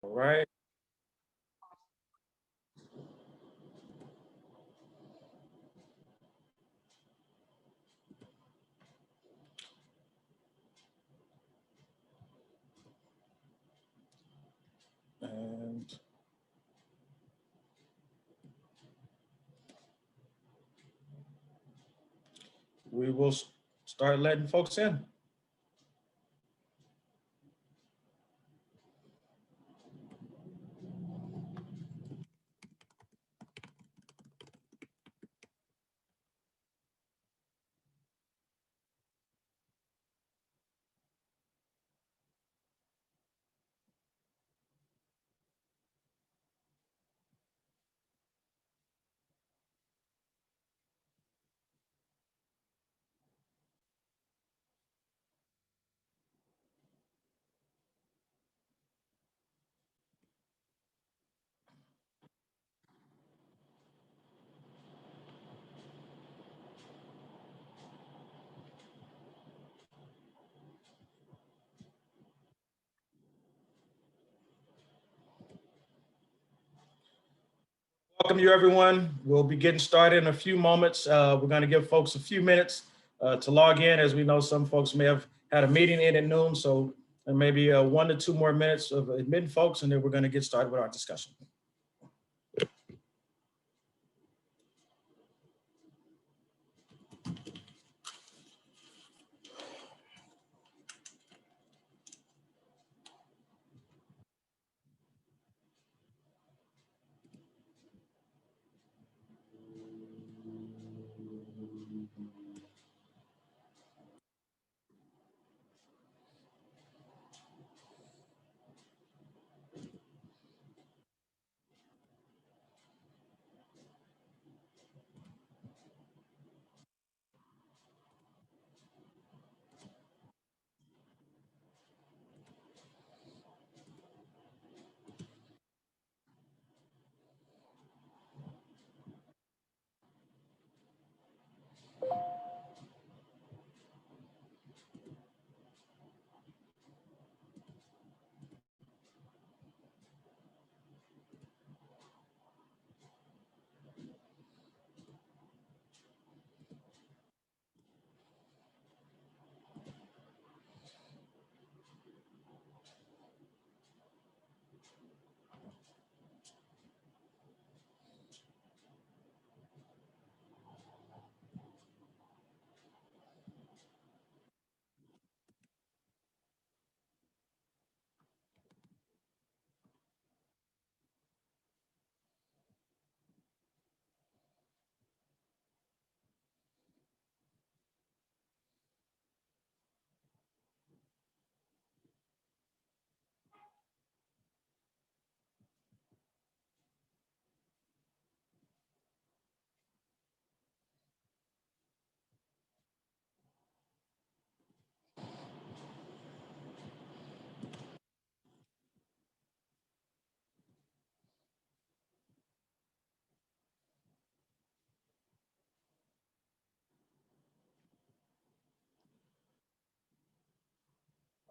All right. And we will start letting folks in. Welcome you, everyone. We'll be getting started in a few moments. We're going to give folks a few minutes to log in. As we know, some folks may have had a meeting in at noon, so maybe 1 to 2 more minutes of admitting folks, and then we're going to get started with our discussion.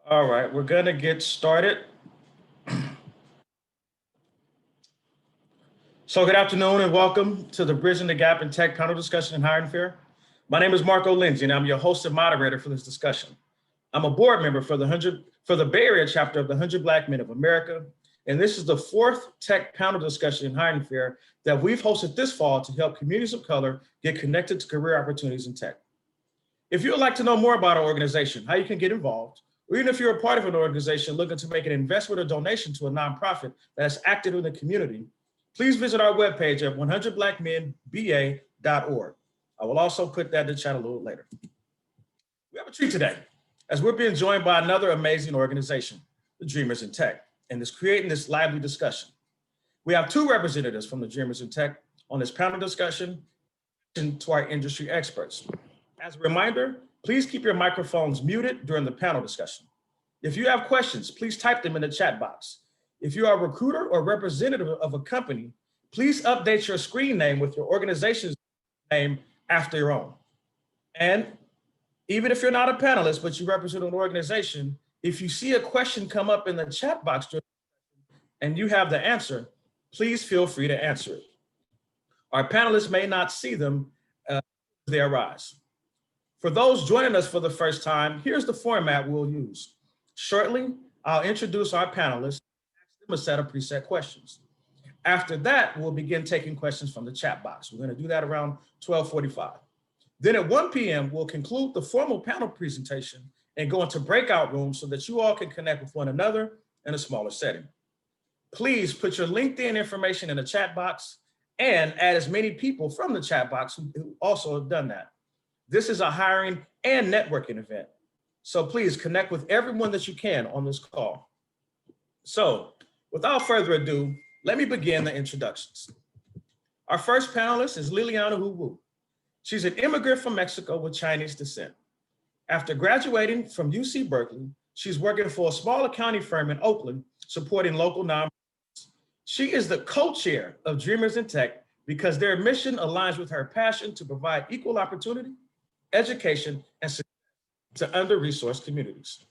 All right, we're going to get started. So good afternoon and welcome to the Bridging the Gap in Tech panel discussion and hiring fair. My name is Marco Lindsey and I'm your host and moderator for this discussion. I'm a board member for the Bay Area chapter of the 100 Black Men of America. And this is the 4th tech panel discussion and hiring fair that we've hosted this fall to help communities of color get connected to career opportunities in tech. If you would like to know more about our organization, how you can get involved, or even if you're a part of an organization looking to make an investment or donation to a nonprofit that's active in the community, please visit our webpage at 100blackmenba.org. I will also put that in the chat a little later. We have a treat today, as we're being joined by another amazing organization, the Dreamers in Tech, and is creating this lively discussion. We have 2 representatives from the Dreamers in Tech on this panel discussion to our industry experts. As a reminder, please keep your microphones muted during the panel discussion. If you have questions, please type them in the chat box. If you are a recruiter or representative of a company, please update your screen name with your organization's name after your own. And even if you're not a panelist, but you represent an organization, if you see a question come up in the chat box, and you have the answer, please feel free to answer it. Our panelists may not see them as they arise. For those joining us for the first time, here's the format we'll use. Shortly, I'll introduce our panelists and ask them a set of preset questions. After that, we'll begin taking questions from the chat box. We're going to do that around 12:45. Then at 1 p.m., we'll conclude the formal panel presentation and go into breakout rooms so that you all can connect with one another in a smaller setting. Please put your LinkedIn information in the chat box and add as many people from the chat box who also have done that. This is a hiring and networking event. So please connect with everyone that you can on this call. So without further ado, let me begin the introductions. Our first panelist is Liliana Hu. She's an immigrant from Mexico with Chinese descent. After graduating from UC Berkeley, she's working for a small accounting firm in Oakland, supporting local nonprofits. She is the co-chair of Dreamers in Tech because their mission aligns with her passion to provide equal opportunity, education, and success to under-resourced communities.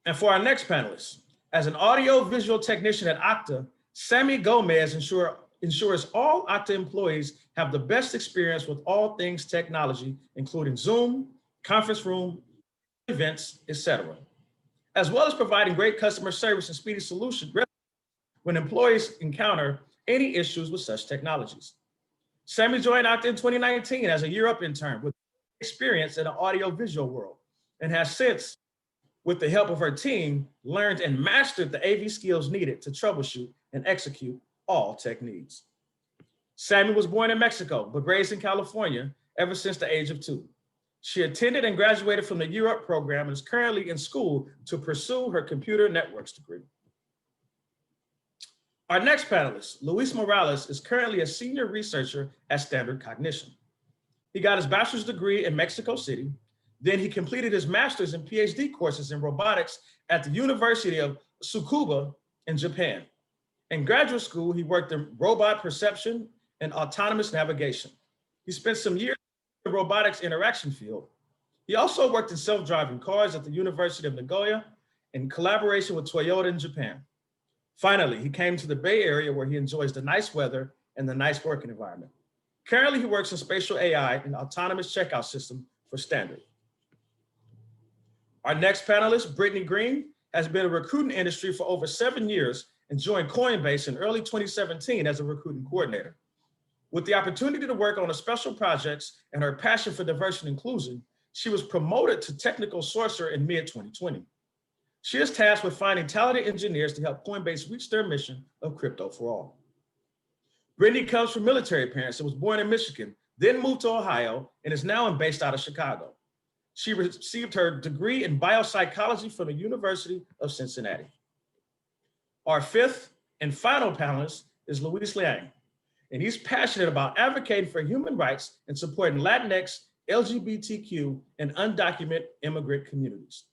And for our next panelist, as an audio-visual technician at Okta, Sammy Gomez ensures all Okta employees have the best experience with all things technology, including Zoom, conference room, events, etc., as well as providing great customer service and speedy solutions when employees encounter any issues with such technologies. Sammy joined Okta in 2019 as a year-up intern with experience in the audio-visual world and has since, with the help of her team, learned and mastered the AV skills needed to troubleshoot and execute all tech needs. Sammy was born in Mexico, but raised in California ever since the age of 2. She attended and graduated from the Year-Up program and is currently in school to pursue her computer networks degree. Our next panelist, Luis Morales, is currently a senior researcher at Standard Cognition. He got his bachelor's degree in Mexico City. Then he completed his master's and PhD courses in robotics at the University of Tsukuba in Japan. In graduate school, he worked in robot perception and autonomous navigation. He spent some years in the robotics interaction field. He also worked in self-driving cars at the University of Nagoya in collaboration with Toyota in Japan. Finally, he came to the Bay Area where he enjoys the nice weather and the nice working environment. Currently, he works in spatial AI and autonomous checkout system for Standard. Our next panelist, Brittany Green, has been in the recruiting industry for over 7 years and joined Coinbase in early 2017 as a recruiting coordinator. With the opportunity to work on a special projects and her passion for diversity and inclusion, she was promoted to technical sourcer in mid-2020. She is tasked with finding talented engineers to help Coinbase reach their mission of crypto for all. Brittany comes from military parents and was born in Michigan, then moved to Ohio, and is now based out of Chicago. She received her degree in biopsychology from the University of Cincinnati. Our fifth and final panelist is Luis Liang, and he's passionate about advocating for human rights and supporting Latinx, LGBTQ, and undocumented immigrant communities.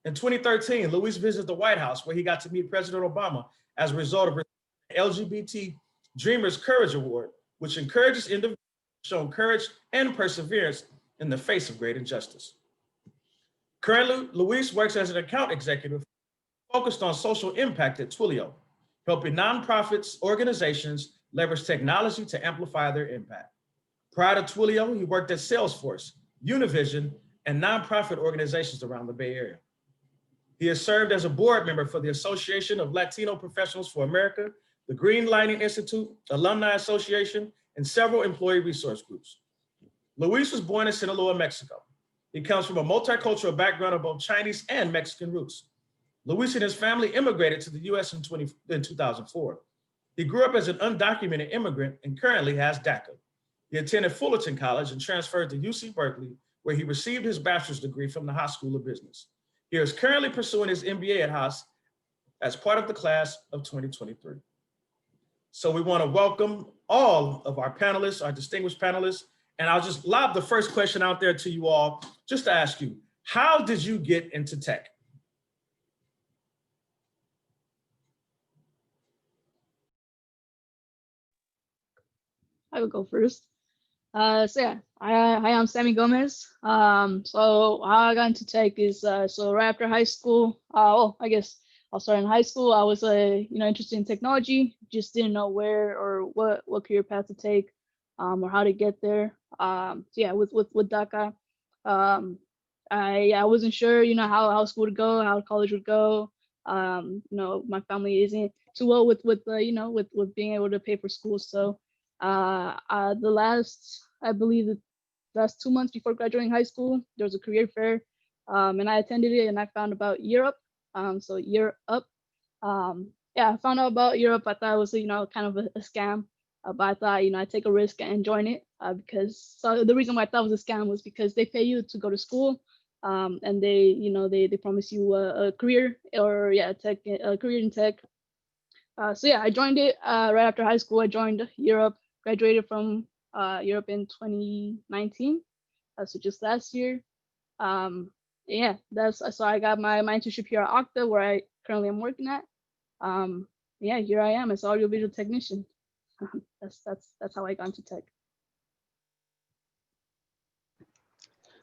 In 2013, Luis visited the White House where he got to meet President Obama as a result of the LGBT Dreamers Courage Award, which encourages individuals to show courage and perseverance in the face of great injustice. Currently, Luis works as an account executive focused on social impact at Twilio, helping nonprofits organizations leverage technology to amplify their impact. Prior to Twilio, he worked at Salesforce, Univision, and nonprofit organizations around the Bay Area. He has served as a board member for the Association of Latino Professionals for America, the Green Lining Institute, Alumni Association, and several employee resource groups. Luis was born in Sinaloa, Mexico. He comes from a multicultural background of both Chinese and Mexican roots. Luis and his family immigrated to the US in 2004. He grew up as an undocumented immigrant and currently has DACA. He attended Fullerton College and transferred to UC Berkeley, where he received his bachelor's degree from the Haas School of Business. He is currently pursuing his MBA at Haas as part of the class of 2023. So we want to welcome all of our panelists, our distinguished panelists, and I'll just lob the first question out there to you all, just to ask you, how did you get into tech? I will go first. Hi, I'm Sammy Gomez. So how I got into tech is, so right after high school, I guess I'll start in high school. I was interested in technology, just didn't know where or what career path to take, or how to get there. So yeah, with DACA, um, I wasn't sure, how school would go, how college would go. My family isn't too well with being able to pay for school. So the last, I believe, the last 2 months before graduating high school, there was a career fair, and I attended it, and I found about Europe. So Europe. Yeah, I found out about Europe. I thought it was, kind of a scam, but I thought, I'd take a risk and join it, because so the reason why I thought it was a scam was because they pay you to go to school, and they promise you a career, or yeah, a career in tech. So yeah, I joined it right after high school. I joined Europe, graduated from Europe in 2019, so just last year. Um, yeah, that's so I got my internship here at Okta, where I currently am working at. Um, yeah, here I am as audiovisual technician. That's how I got into tech.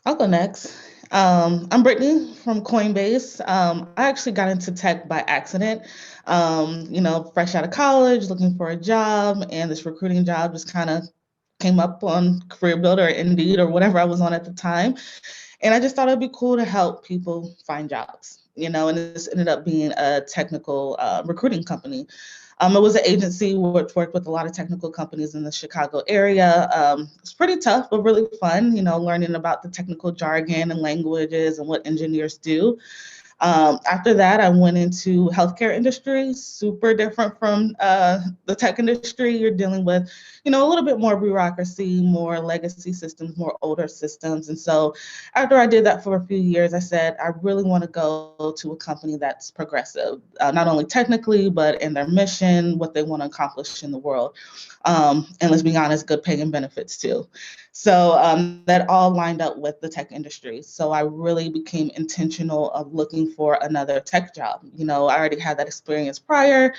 I'll go next. I'm Brittany from Coinbase. I actually got into tech by accident. Fresh out of college, looking for a job, and this recruiting job just kind of came up on Career Builder or Indeed or whatever I was on at the time. And I just thought it'd be cool to help people find jobs, and this ended up being a technical recruiting company. It was an agency which worked with a lot of technical companies in the Chicago area. It's pretty tough, but really fun, learning about the technical jargon and languages and what engineers do. After that, I went into healthcare industry, super different from the tech industry. You're dealing with, a little bit more bureaucracy, more legacy systems, more older systems. And so after I did that for a few years, I said, I really want to go to a company that's progressive, not only technically, but in their mission, what they want to accomplish in the world. And let's be honest, good pay and benefits too. So that all lined up with the tech industry. So I really became intentional of looking for another tech job. I already had that experience prior,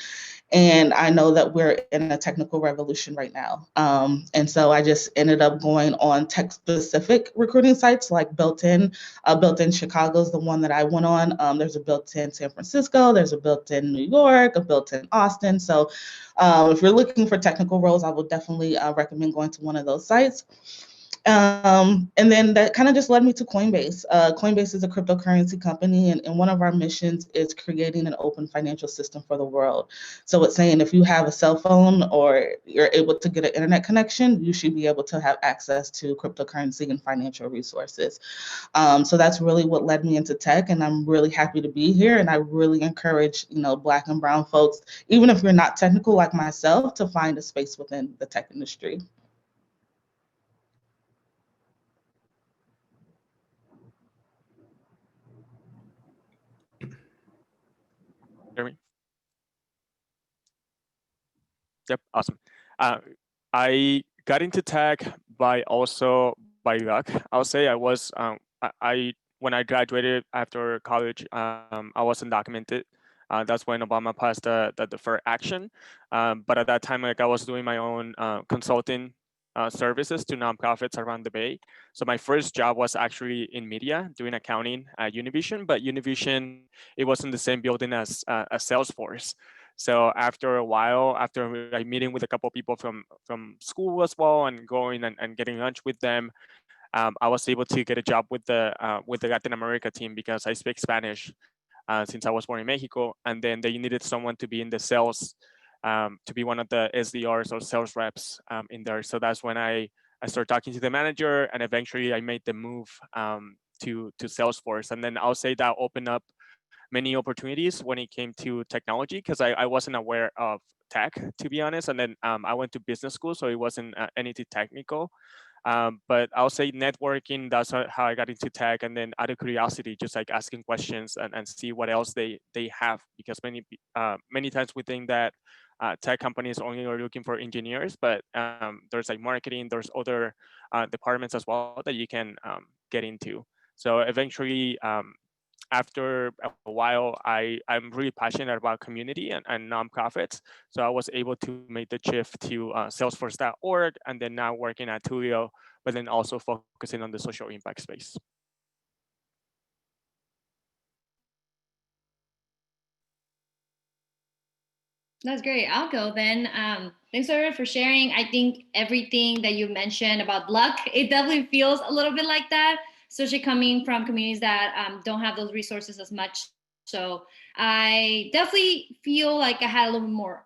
and I know that we're in a technical revolution right now. And so I just ended up going on tech-specific recruiting sites like Built-In. Built-In Chicago is the one that I went on. There's a Built-In San Francisco. There's a Built-In New York, a Built-In Austin. So if you're looking for technical roles, I would definitely recommend going to one of those sites. And then that kind of just led me to Coinbase. Coinbase is a cryptocurrency company, and one of our missions is creating an open financial system for the world. So it's saying if you have a cell phone or you're able to get an internet connection, you should be able to have access to cryptocurrency and financial resources. So that's really what led me into tech, and I'm really happy to be here. And I really encourage, Black and Brown folks, even if you're not technical like myself, to find a space within the tech industry. Hear me? Yep, awesome. Uh, I got into tech by luck. I'll say I was I when I graduated after college, I wasn't documented. That's when Obama passed the deferred action. But at that time, like I was doing my own consulting services to nonprofits around the Bay. So my first job was actually in media, doing accounting at Univision. But Univision, it wasn't the same building as Salesforce. So after a while, after like meeting with a couple of people from school as well, and going and getting lunch with them, I was able to get a job with the Latin America team because I speak Spanish since I was born in Mexico, and then they needed someone to be in the sales, to be one of the SDRs or sales reps in there. So that's when I started talking to the manager, and eventually I made the move to Salesforce. And then I'll say that opened up many opportunities when it came to technology, because I wasn't aware of tech, to be honest. And then I went to business school, so it wasn't anything technical. But I'll say networking, that's how I got into tech. And then out of curiosity, just like asking questions and see what else they have, because many times we think that tech companies only are looking for engineers, but there's like marketing, there's other departments as well that you can get into. So eventually, after a while, I'm really passionate about community and nonprofits. So I was able to make the shift to Salesforce.org, and then now working at Twilio, but then also focusing on the social impact space. That's great. I'll go then. Thanks, Sarah, for sharing. I think everything that you mentioned about luck, it definitely feels a little bit like that, especially coming from communities that don't have those resources as much. So I definitely feel like I had a little bit more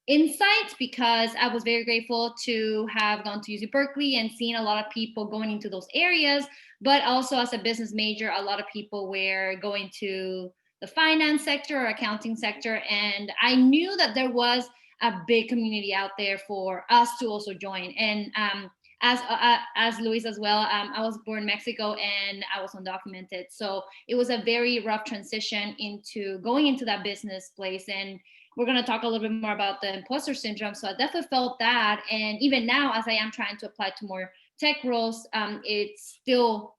insights because I was very grateful to have gone to UC Berkeley and seen a lot of people going into those areas. But also as a business major, a lot of people were going to the finance sector or accounting sector. And I knew that there was a big community out there for us to also join. And as Luis as well, I was born in Mexico and I was undocumented. So it was a very rough transition into going into that business place. And we're going to talk a little bit more about the imposter syndrome. So I definitely felt that. And even now, as I am trying to apply to more tech roles, it still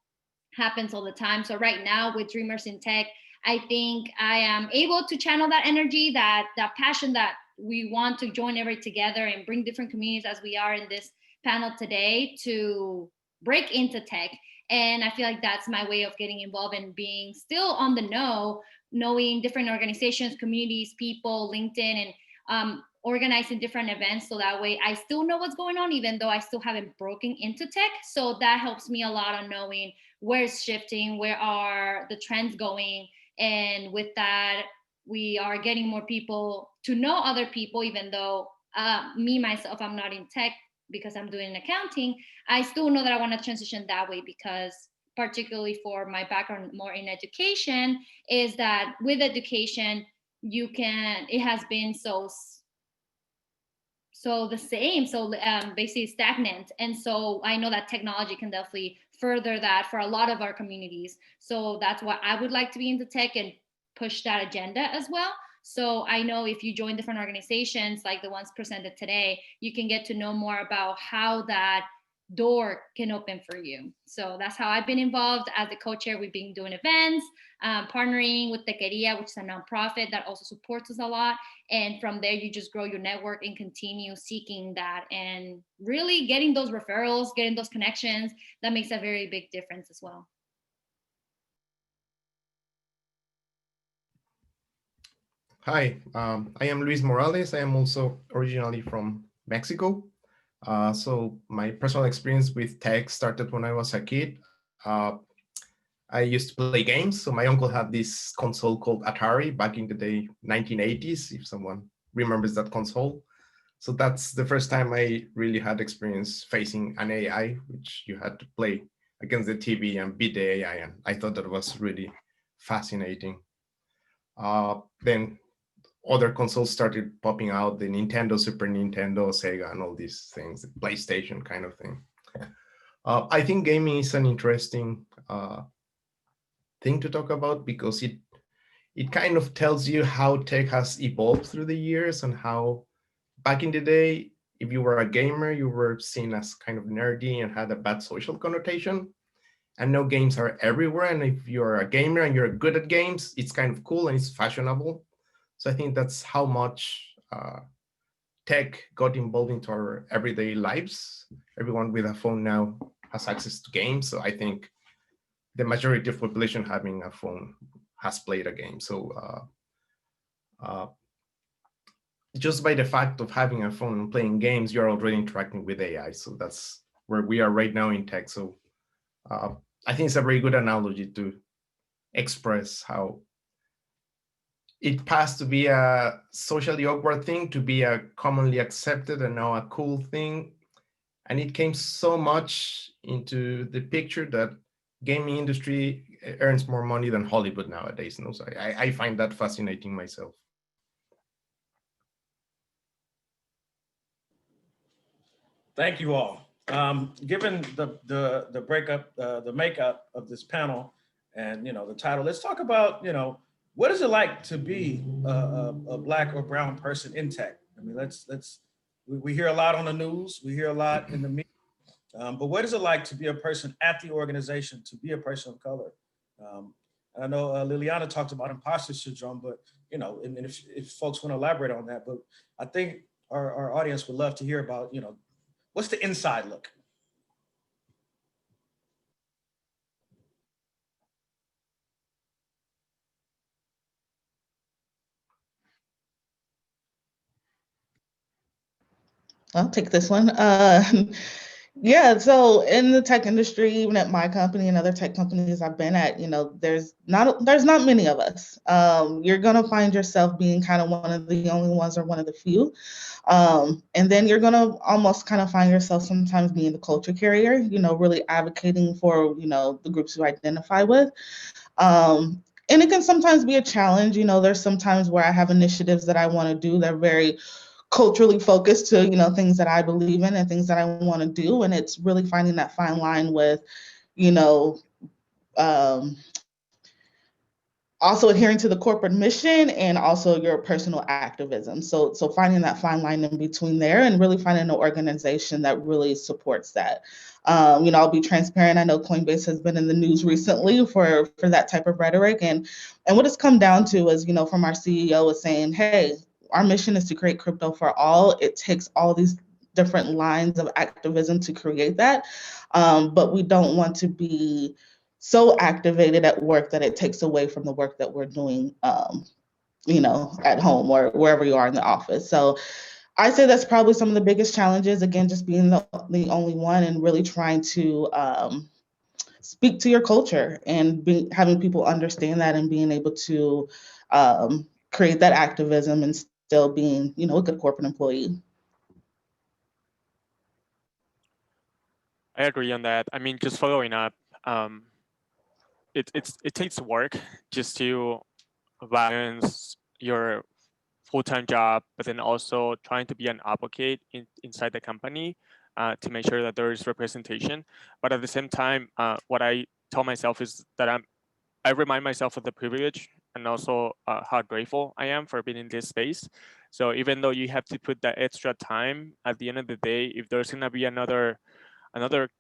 happens all the time. So right now with Dreamers in Tech, I think I am able to channel that energy, that passion that we want to join everybody together and bring different communities as we are in this panel today to break into tech. And I feel like that's my way of getting involved and being still on the know, knowing different organizations, communities, people, LinkedIn, and organizing different events. So that way I still know what's going on, even though I still haven't broken into tech. So that helps me a lot on knowing where it's shifting, where are the trends going. And with that, we are getting more people to know other people, even though me, myself, I'm not in tech because I'm doing accounting. I still know that I want to transition that way because particularly for my background more in education, is that with education, it has been so the same, so basically stagnant. And so I know that technology can definitely further that for a lot of our communities. So that's why I would like to be into tech and push that agenda as well. So I know if you join different organizations like the ones presented today, you can get to know more about how that door can open for you. So that's how I've been involved as the co-chair. We've been doing events, partnering with Tequeria, which is a nonprofit that also supports us a lot. And from there, you just grow your network and continue seeking that and really getting those referrals, getting those connections. That makes a very big difference as well. Hi, I am Luis Morales. I am also originally from Mexico. So my personal experience with tech started when I was a kid. I used to play games. So my uncle had this console called Atari back in the day, 1980s, if someone remembers that console. So that's the first time I really had experience facing an AI, which you had to play against the TV and beat the AI. And I thought that was really fascinating. Then other consoles started popping out, the Nintendo, Super Nintendo, Sega, and all these things, the PlayStation kind of thing. I think gaming is an interesting thing to talk about because it kind of tells you how tech has evolved through the years and how back in the day, if you were a gamer, you were seen as kind of nerdy and had a bad social connotation. And now games are everywhere. And if you're a gamer and you're good at games, it's kind of cool and it's fashionable. So I think that's how much tech got involved into our everyday lives. Everyone with a phone now has access to games. So I think the majority of population having a phone has played a game. So just by the fact of having a phone and playing games, you're already interacting with AI. So that's where we are right now in tech. So I think it's a very good analogy to express how it passed to be a socially awkward thing to be a commonly accepted and now a cool thing. And it came so much into the picture that gaming industry earns more money than Hollywood nowadays. No, so I find that fascinating myself. Thank you all. Given the breakup, the makeup of this panel, and the title, let's talk about what is it like to be a Black or brown person in tech. I mean, we hear a lot on the news, we hear a lot in the media, but what is it like to be a person at the organization, to be a person of color? I know Liliana talked about imposter syndrome, but and if folks want to elaborate on that, but I think our audience would love to hear about what's the inside look? I'll take this one. Yeah, so in the tech industry, even at my company and other tech companies I've been at, there's not many of us. You're gonna find yourself being kind of one of the only ones or one of the few. And then you're gonna almost kind of find yourself sometimes being the culture carrier, really advocating for, the groups you identify with. And it can sometimes be a challenge. There's sometimes where I have initiatives that I want to do that are very culturally focused to, things that I believe in and things that I want to do. And it's really finding that fine line with, you know, um, also adhering to the corporate mission and also your personal activism. So finding that fine line in between there and really finding an organization that really supports that. I'll be transparent. I know Coinbase has been in the news recently for that type of rhetoric. And what it's come down to is, from our CEO is saying, hey, our mission is to create crypto for all. It takes all these different lines of activism to create that. But we don't want to be so activated at work that it takes away from the work that we're doing, at home or wherever you are in the office. So I say that's probably some of the biggest challenges. Again, just being the only one and really trying to speak to your culture and having people understand that and being able to create that activism and still being, a good corporate employee. I agree on that. I mean, just following up, it takes work just to balance your full-time job, but then also trying to be an advocate inside the company to make sure that there is representation. But at the same time, what I tell myself is that I remind myself of the privilege and also how grateful I am for being in this space. So even though you have to put that extra time, at the end of the day, if there's gonna be another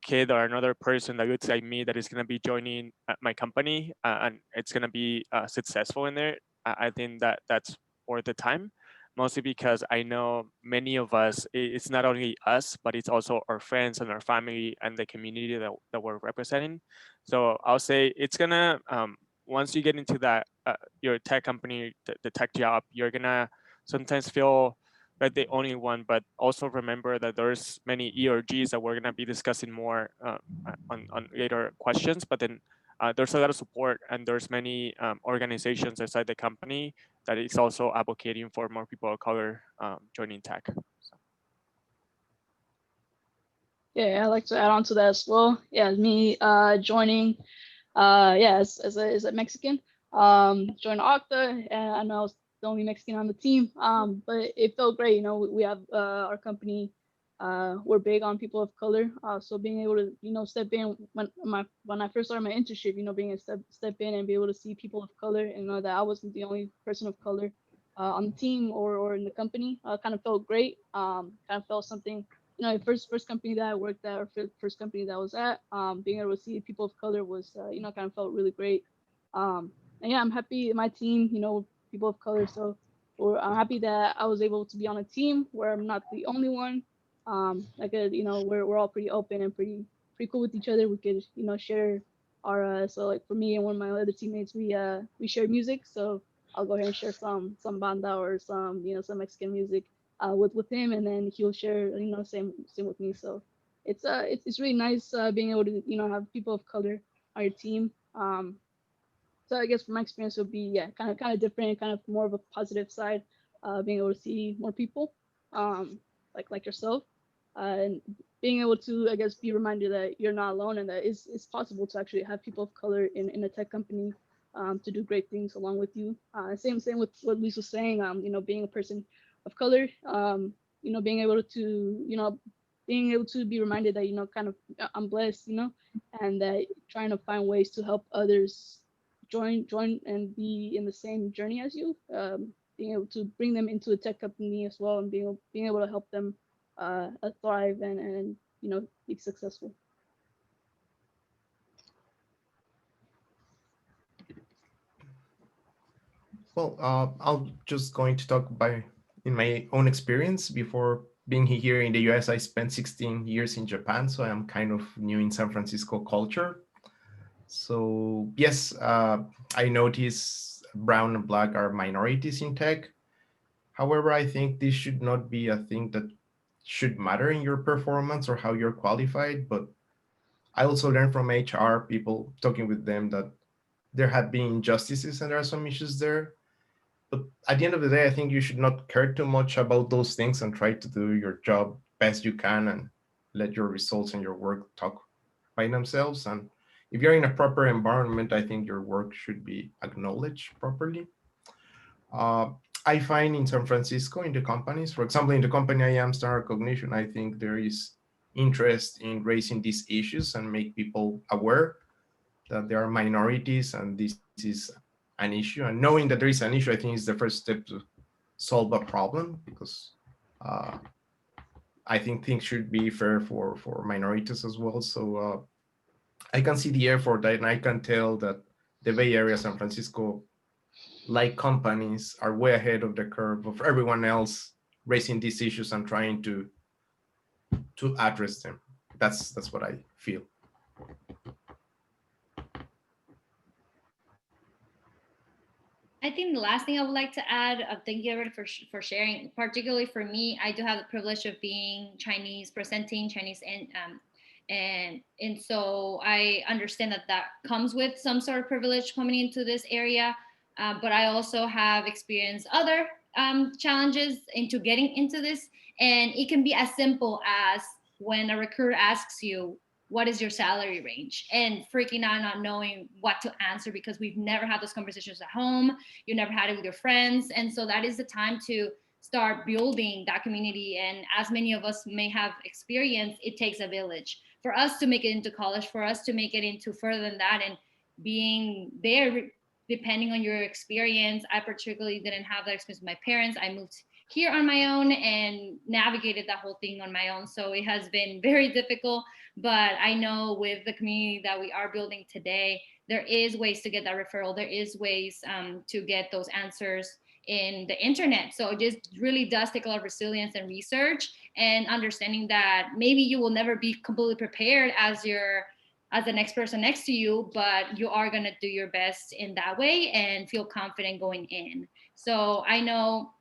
kid or another person that looks like me that is going to be joining my company and it's going to be successful in there, I think that that's worth the time, mostly because I know many of us, it's not only us, but it's also our friends and our family and the community that we're representing. So I'll say it's going to, once you get into that, your tech company, the tech job, you're going to sometimes feel like the only one, but also remember that there's many ERGs that we're going to be discussing more on later questions, but then there's a lot of support and there's many organizations inside the company that is also advocating for more people of color joining tech. So. Yeah, I'd like to add on to that as well. Yeah, me joining, as a Mexican, joined Okta, and I know I was the only Mexican on the team, but it felt great. We have our company, we're big on people of color, so being able to step in when I first started my internship, being able to step in and be able to see people of color and know that I wasn't the only person of color on the team or in the company, kind of felt great. Kind of felt something. First company that I worked at, or first company that I was at, being able to see people of color was, kind of felt really great. And yeah, I'm happy my team, people of color. So I'm happy that I was able to be on a team where I'm not the only one. We're all pretty open and pretty cool with each other. We could, share our, so like for me and one of my other teammates, we share music. So I'll go ahead and share some banda or some, some Mexican music with him, and then he'll share, same with me. So it's really nice being able to, have people of color on your team. So I guess from my experience would be, kind of different, kind of more of a positive side, being able to see more people, like yourself, and being able to, I guess, be reminded that you're not alone and that it's possible to actually have people of color in a tech company, to do great things along with you. Same with what Luis was saying, being a person of color, being able to be reminded that, kind of I'm blessed, and that trying to find ways to help others join and be in the same journey as you, being able to bring them into a tech company as well, and being able to help them thrive and be successful. Well, I'm just going to talk in my own experience. Before being here in the US, I spent 16 years in Japan, so I'm kind of new in San Francisco culture. So yes, I notice brown and black are minorities in tech. However, I think this should not be a thing that should matter in your performance or how you're qualified, but I also learned from HR people talking with them that there have been injustices and there are some issues there. But at the end of the day, I think you should not care too much about those things and try to do your job best you can and let your results and your work talk by themselves. And if you're in a proper environment, I think your work should be acknowledged properly. I find in San Francisco, in the companies, for example, in the company I am, Standard Cognition, I think there is interest in raising these issues and make people aware that there are minorities and this is an issue. And knowing that there is an issue, I think is the first step to solve a problem, because I think things should be fair for minorities as well. So I can see the effort and I can tell that the Bay Area, San Francisco, like companies are way ahead of the curve of everyone else raising these issues and trying to address them. That's what I feel. I think the last thing I would like to add, thank you everybody for sharing. Particularly for me, I do have the privilege of being Chinese, presenting Chinese, and so I understand that that comes with some sort of privilege coming into this area. But I also have experienced other challenges into getting into this, and it can be as simple as when a recruiter asks you, what is your salary range, and freaking out, not knowing what to answer because we've never had those conversations at home, you never had it with your friends. And so that is the time to start building that community. And as many of us may have experienced, it takes a village for us to make it into college, for us to make it into further than that. And being there, depending on your experience, I particularly didn't have that experience with my parents. I moved here on my own and navigated that whole thing on my own. So it has been very difficult. But I know with the community that we are building today, there is ways to get that referral. There is ways to get those answers in the internet. So it just really does take a lot of resilience and research and understanding that maybe you will never be completely prepared as the next person next to you, but you are going to do your best in that way and feel confident going in. So I know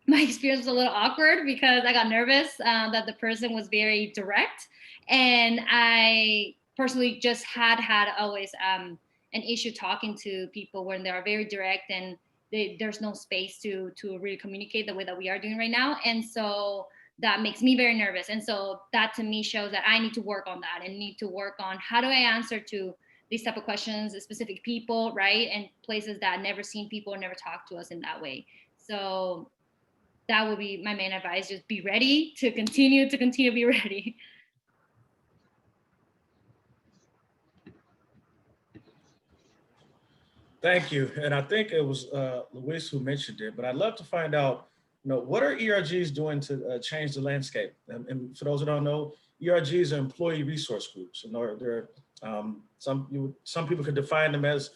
my experience was a little awkward because I got nervous that the person was very direct. And I personally just had always an issue talking to people when they are very direct and there's no space to really communicate the way that we are doing right now. And so that makes me very nervous. And so that to me shows that I need to work on that and need to work on how do I answer to these type of questions, specific people, right? And places that never seen people or never talked to us in that way. So that would be my main advice. Just be ready to continue to be ready. Thank you. And I think it was Luis who mentioned it, but I'd love to find out, what are ERGs doing to change the landscape? And for those who don't know, ERGs are employee resource groups. And they're some people could define them as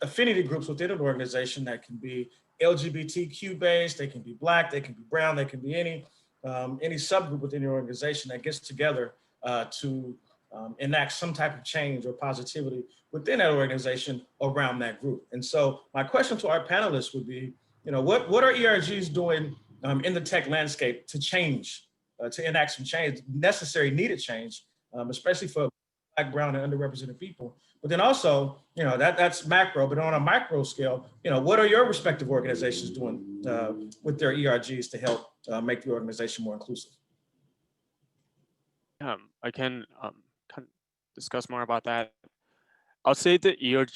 affinity groups within an organization that can be LGBTQ based, they can be Black, they can be brown, they can be any subgroup within your organization that gets together to enact some type of change or positivity within that organization around that group. And so my question to our panelists would be, what are ERGs doing in the tech landscape to change, to enact some change, necessary, needed change, especially for Black, brown, and underrepresented people? But then also, that's macro, but on a micro scale, what are your respective organizations doing with their ERGs to help make the organization more inclusive? I can discuss more about that. I'll say the ERG,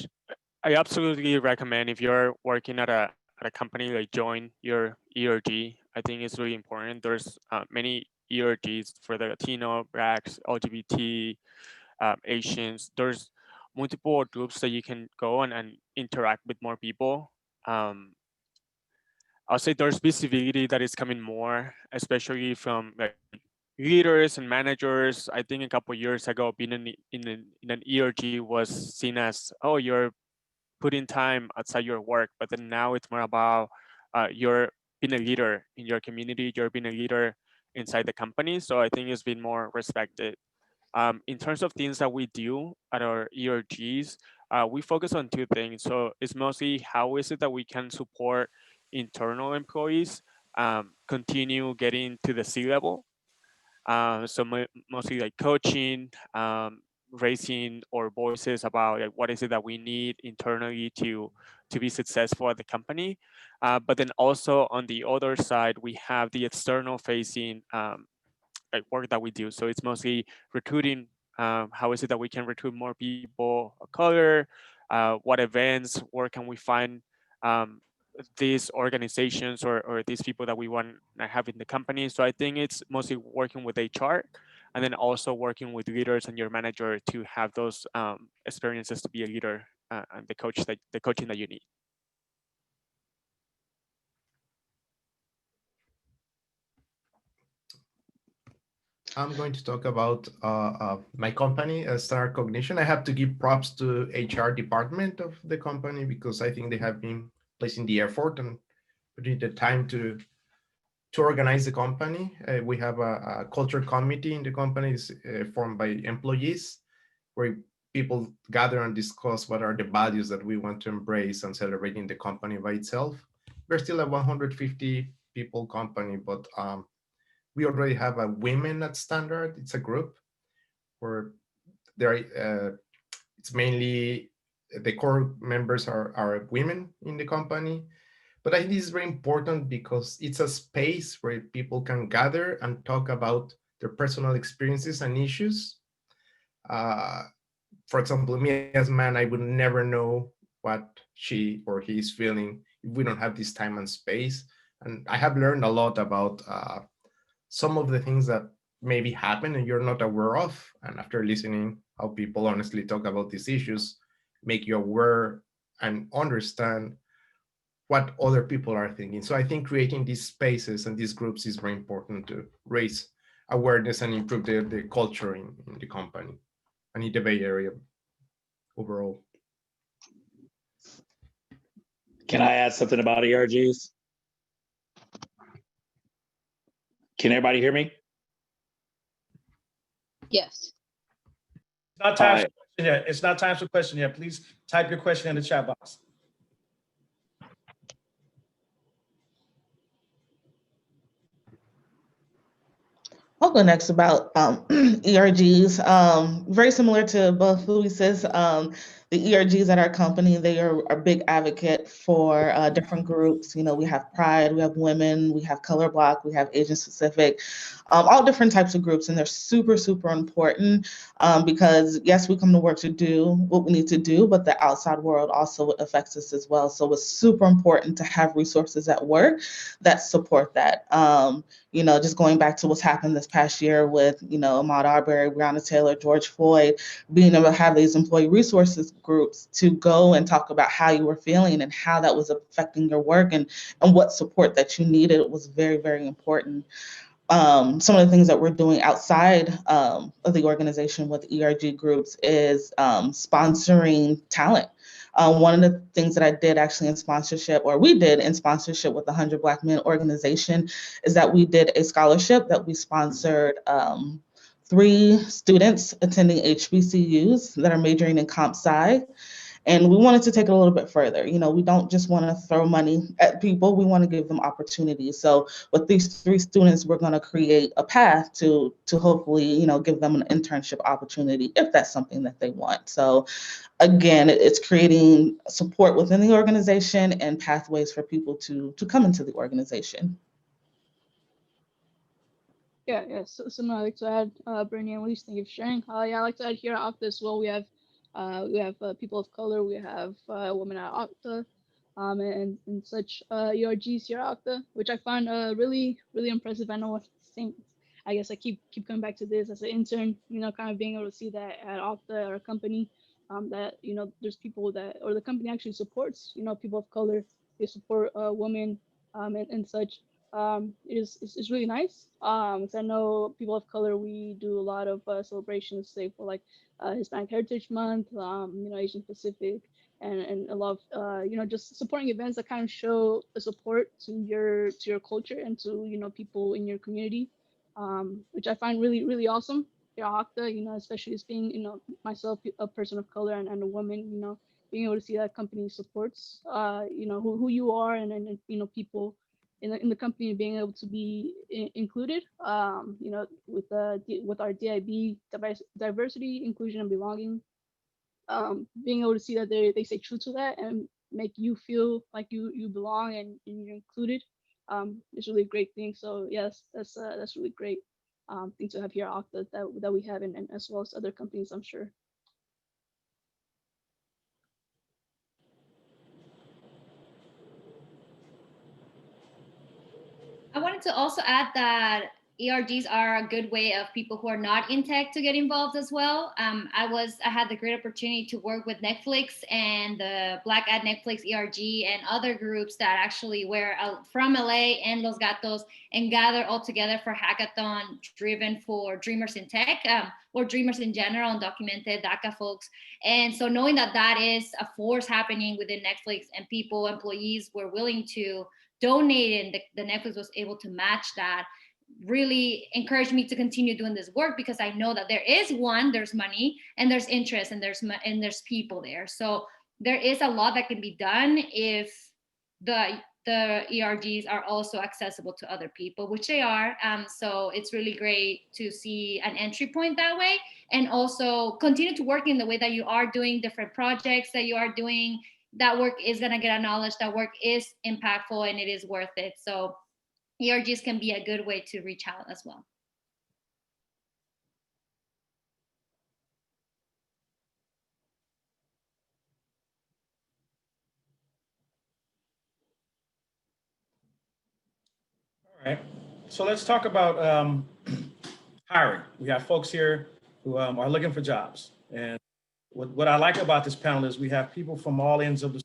I absolutely recommend if you're working at a company, like join your ERG. I think it's really important. There's many ERGs for the Latino, Blacks, LGBT, Asians. There's multiple groups that you can go and interact with more people. I'll say there's visibility that is coming more, especially from like leaders and managers. I think a couple of years ago, being in an ERG was seen as, oh, you're putting time outside your work, but then now it's more about you're being a leader in your community, you're being a leader inside the company. So I think it's been more respected. In terms of things that we do at our ERGs, we focus on two things. So it's mostly how is it that we can support internal employees continue getting to the C-level. So mostly like coaching, raising our voices about like, what is it that we need internally to be successful at the company. But then also on the other side, we have the external facing like work that we do. So it's mostly recruiting. How is it that we can recruit more people of color? What events? Where can we find these organizations or these people that we want to have in the company? So I think it's mostly working with HR, and then also working with leaders and your manager to have those experiences to be a leader and the coaching that you need. I'm going to talk about my company, Star Cognition. I have to give props to HR department of the company because I think they have been placing the effort and putting the time to organize the company. We have a culture committee in the company formed by employees where people gather and discuss what are the values that we want to embrace and celebrate in the company by itself. We're still a 150 people company, but we already have a women at standard. It's a group where it's mainly the core members are women in the company. But I think this is very important because it's a space where people can gather and talk about their personal experiences and issues. For example, me as a man, I would never know what she or he is feeling if we don't have this time and space. And I have learned a lot about some of the things that maybe happen and you're not aware of. And after listening how people honestly talk about these issues, make you aware and understand what other people are thinking. So I think creating these spaces and these groups is very important to raise awareness and improve the culture in the company and in the Bay Area overall. Can I add something about ERGs? Can everybody hear me? Yes. It's not time for question yet. It's not time for question yet. Please type your question in the chat box. I'll go next about ERGs. Very similar to both Luis's. The ERGs at our company, they are a big advocate for different groups. You know, we have Pride, we have women, we have Color Block, we have Asian Pacific, all different types of groups. And they're super, super important because yes, we come to work to do what we need to do, but the outside world also affects us as well. So it's super important to have resources at work that support that. You know, just going back to what's happened this past year with, you know, Ahmaud Arbery, Breonna Taylor, George Floyd, being able to have these employee resources groups to go and talk about how you were feeling and how that was affecting your work and what support that you needed was very, very important. Some of the things that we're doing outside of the organization with ERG groups is sponsoring talent. One of the things that I did actually in sponsorship, or we did in sponsorship with the 100 Black Men organization, is that we did a scholarship that we sponsored 3 students attending HBCUs that are majoring in comp sci. And we wanted to take it a little bit further. You know, we don't just want to throw money at people. We want to give them opportunities. So with these 3 students, we're going to create a path to hopefully, you know, give them an internship opportunity if that's something that they want. So again, it's creating support within the organization and pathways for people to come into the organization. Yeah. So no, I'd like to add, Brittany and Luis, thank you for sharing. Yeah, I'd like to add here at Okta as well. We have people of color. We have women at Okta, and such ERGs here at Okta, which I find really impressive. I know what same. I guess I keep coming back to this as an intern. You know, kind of being able to see that at Okta, our company, that you know there's people that or the company actually supports people of color. They support women and such. Is really nice. 'Cause I know people of color, we do a lot of celebrations, say for like Hispanic Heritage Month, Asian Pacific, and a lot of just supporting events that kind of show a support to your culture and to people in your community, which I find really awesome. Here at Okta, especially as being myself a person of color and a woman, being able to see that company supports who you are and people in the company and being able to be included. You know, with our DIB, diversity, inclusion, and belonging. Being able to see that they stay true to that and make you feel like you belong and you're included is really a great thing. So yes, that's really great thing to have here at Okta that we have, and as well as other companies, I'm sure. I wanted to also add that ERGs are a good way of people who are not in tech to get involved as well. I had the great opportunity to work with Netflix and the Black at Netflix ERG and other groups that actually were from LA and Los Gatos and gather all together for hackathon driven for Dreamers in Tech, or Dreamers in general, and documented DACA folks. And so knowing that that is a force happening within Netflix and people, employees were willing to donate, and the Netflix was able to match that, really encouraged me to continue doing this work, because I know that there's money and there's interest and there's people there. So there is a lot that can be done if the ERGs are also accessible to other people, which they are. So it's really great to see an entry point that way, and also continue to work in the way that you are doing different projects that you are doing. That work is going to get acknowledged, that work is impactful, and it is worth it. So ERGs can be a good way to reach out as well. All right, so let's talk about hiring. We have folks here who are looking for jobs. And what I like about this panel is we have people from all ends of the.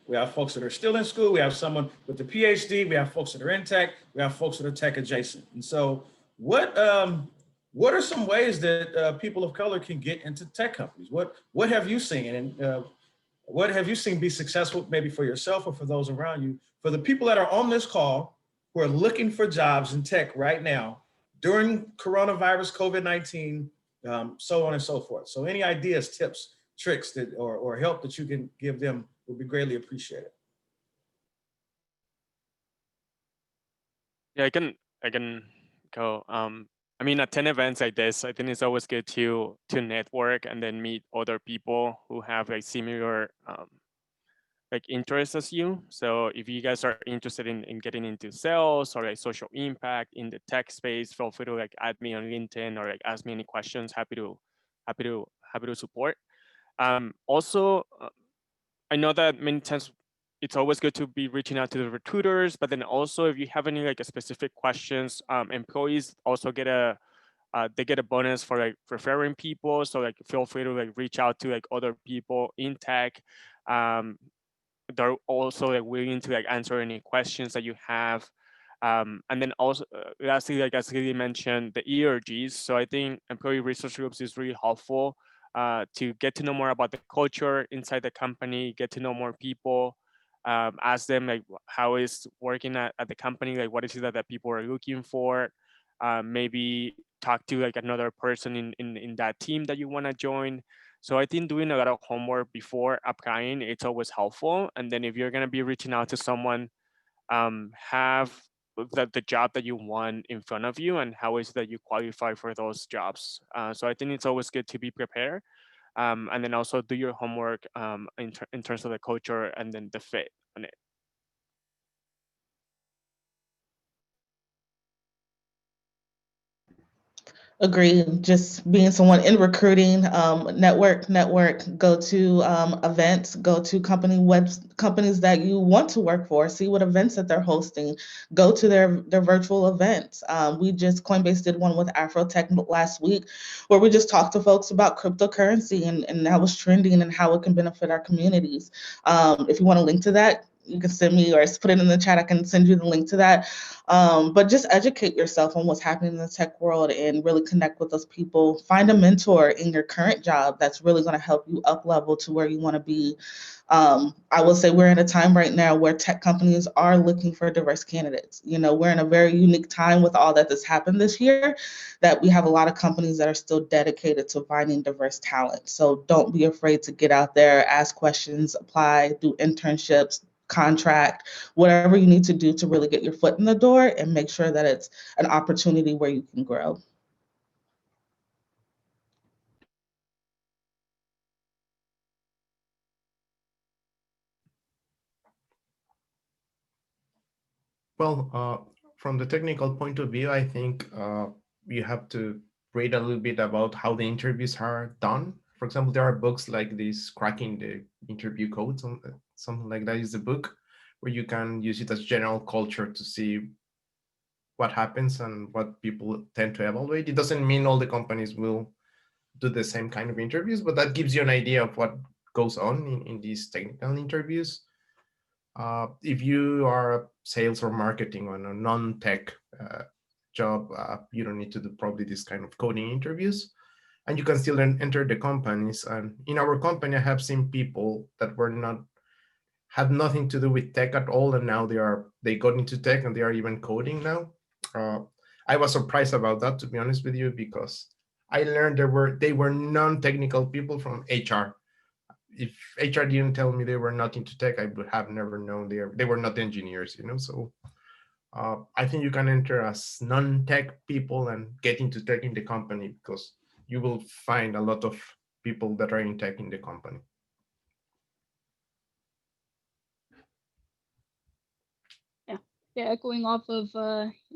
We have folks that are still in school. We have someone with a PhD. We have folks that are in tech. We have folks that are tech adjacent. And so what are some ways that people of color can get into tech companies? What have you seen? And what have you seen be successful, maybe for yourself or for those around you? For the people that are on this call who are looking for jobs in tech right now during coronavirus, COVID-19, so on and so forth. So any ideas, tips, tricks that or help that you can give them would be greatly appreciated. Yeah, I can go. I mean, attend events like this. I think it's always good to network and then meet other people who have like similar like interests as you. So if you guys are interested in getting into sales or like social impact in the tech space, feel free to like add me on LinkedIn or like ask me any questions. Happy to support. Also, I know that many times it's always good to be reaching out to the recruiters, but then also if you have any like specific questions, employees also get they get a bonus for like referring people. So like feel free to like reach out to like other people in tech. They're also like willing to like answer any questions that you have. And then also lastly, like as Lily mentioned, the ERGs. So I think employee resource groups is really helpful to get to know more about the culture inside the company, get to know more people, ask them like how is working at the company, like what is it that people are looking for, maybe talk to like another person in that team that you want to join. So I think doing a lot of homework before applying, it's always helpful. And then if you're going to be reaching out to someone, have the job that you want in front of you and how is that you qualify for those jobs. So I think it's always good to be prepared. And then also do your homework in terms of the culture and then the fit on it. Agree. Just being someone in recruiting, network, go to events, go to companies that you want to work for, see what events that they're hosting, go to their virtual events. Coinbase did one with Afrotech last week where we just talked to folks about cryptocurrency and how it's trending and how it can benefit our communities. If you want a link to that, you can send me or put it in the chat. I can send you the link to that. But just educate yourself on what's happening in the tech world and really connect with those people. Find a mentor in your current job that's really going to help you up level to where you want to be. I will say we're in a time right now where tech companies are looking for diverse candidates. You know, we're in a very unique time with all that has happened this year, that we have a lot of companies that are still dedicated to finding diverse talent. So don't be afraid to get out there, ask questions, apply, do internships, contract, whatever you need to do to really get your foot in the door and make sure that it's an opportunity where you can grow. Well, from the technical point of view, I think you have to read a little bit about how the interviews are done. For example, there are books like this, Cracking the Interview Code, something like that is the book, where you can use it as general culture to see what happens and what people tend to evaluate. It doesn't mean all the companies will do the same kind of interviews, but that gives you an idea of what goes on in these technical interviews. If you are sales or marketing on a non-tech job, you don't need to do probably this kind of coding interviews, and you can still enter the companies. And in our company, I have seen people that had nothing to do with tech at all, and now they got into tech and they are even coding now. I was surprised about that, to be honest with you, because I learned they were non-technical people from HR. If HR didn't tell me they were not into tech, I would have never known they were not engineers, So I think you can enter as non-tech people and get into tech in the company, because you will find a lot of people that are in tech in the company. Yeah, echoing off of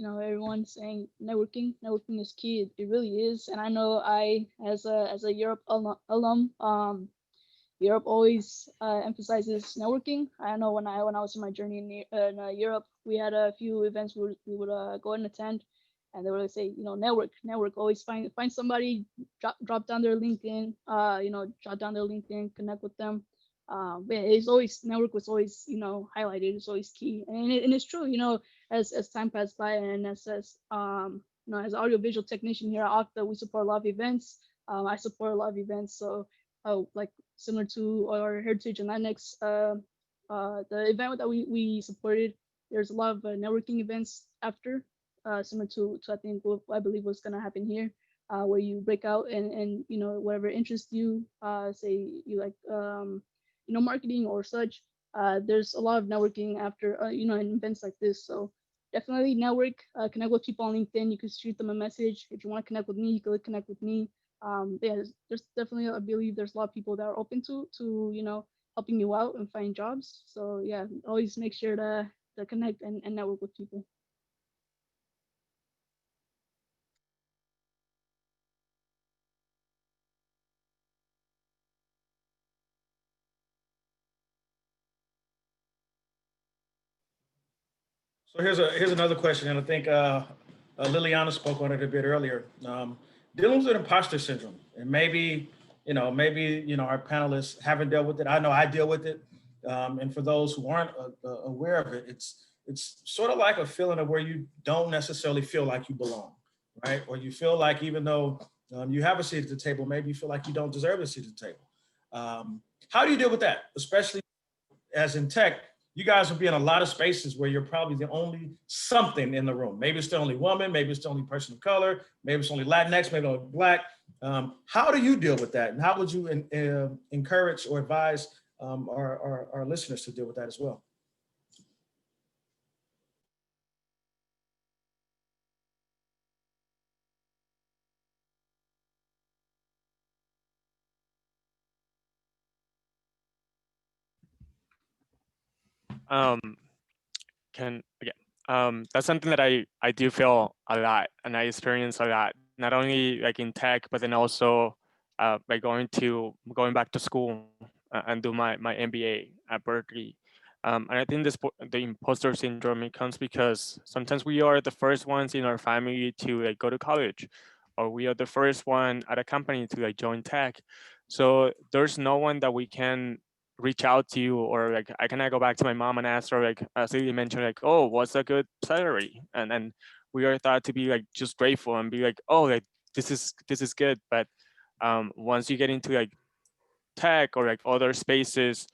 everyone saying networking is key. It really is. And I know I, as a Europe alum, Europe always emphasizes networking. I know when I was in my journey in Europe, we had a few events where we would go and attend, and they would say, network. Always find somebody, drop down their LinkedIn, jot down their LinkedIn, connect with them. But it's always, network was always highlighted. It's always key, and it's true. As time passed by, and as as audiovisual technician here at Okta, we support a lot of events. I support a lot of events, so like similar to our Heritage and Latinx, the event that we supported, there's a lot of networking events after, similar to I think what I believe was going to happen here, where you break out and whatever interests you, say you like marketing or such. There's a lot of networking after in events like this. So definitely network, connect with people on LinkedIn. You can shoot them a message. If you want to connect with me, you can connect with me. Yeah, there's definitely, I believe there's a lot of people that are open to helping you out and find jobs. So yeah, always make sure to connect and network with people. So here's another question, and I think Liliana spoke on it a bit earlier. Dealing with imposter syndrome, and maybe our panelists haven't dealt with it. I know I deal with it, and for those who aren't aware of it, it's sort of like a feeling of where you don't necessarily feel like you belong, right? Or you feel like even though you have a seat at the table, maybe you feel like you don't deserve a seat at the table. How do you deal with that, especially as in tech? You guys will be in a lot of spaces where you're probably the only something in the room. Maybe it's the only woman, maybe it's the only person of color, maybe it's only Latinx, maybe only Black. How do you deal with that? And how would you encourage or advise our listeners to deal with that as well? That's something that I do feel a lot, and I experience a lot, not only like in tech, but then also by going back to school and do my MBA at Berkeley. And I think the imposter syndrome, it comes because sometimes we are the first ones in our family to like go to college, or we are the first one at a company to like join tech. So there's no one that we can reach out to you, or like I cannot go back to my mom and ask her, like as Lily mentioned, like, oh, what's a good salary? And then we are thought to be like just grateful and be like, oh, like this is good. But once you get into like tech or like other spaces,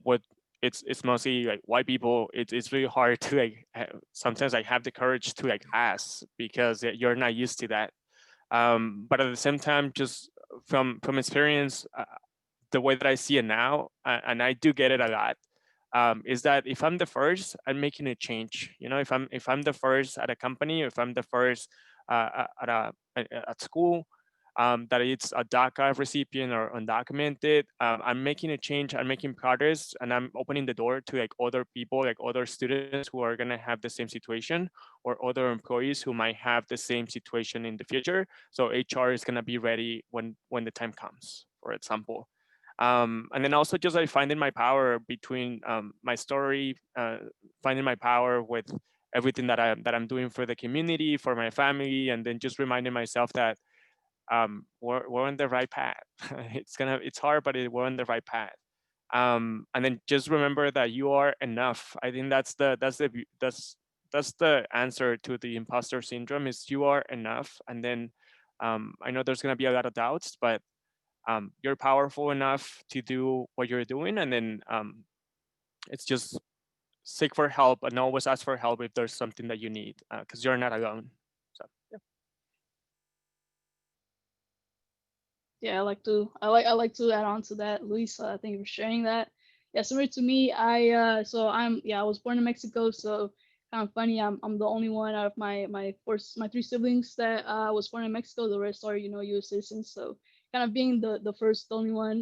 what it's mostly like white people, it's really hard to like sometimes like have the courage to like ask, because you're not used to that. But at the same time, just from experience, the way that I see it now, and I do get it a lot, is that if I'm the first, I'm making a change. You know, if I'm the first at a company, if I'm the first at school, that it's a DACA recipient or undocumented, I'm making a change, I'm making progress, and I'm opening the door to like other people, like other students who are gonna have the same situation, or other employees who might have the same situation in the future. So HR is gonna be ready when the time comes, for example. And then also just like finding my power between my story, finding my power with everything that I'm doing for the community, for my family, and then just reminding myself that we're on the right path. It's hard, but we're on the right path. And then just remember that you are enough. I think that's the answer to the imposter syndrome, is you are enough. And then I know there's gonna be a lot of doubts, but you're powerful enough to do what you're doing. And then it's just seek for help and always ask for help if there's something that you need, because you're not alone. So yeah. Yeah, I like to add on to that, Luis. Thank you for sharing that. Yeah, similar to me, I was born in Mexico, so kind of funny. I'm the only one out of my three siblings that was born in Mexico. The rest are, U.S. citizens. So kind of being the first, the only one,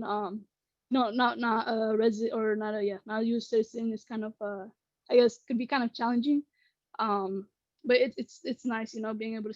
no, not a resident, or not a U.S. citizen, is kind of I guess could be kind of challenging. But it's nice, being able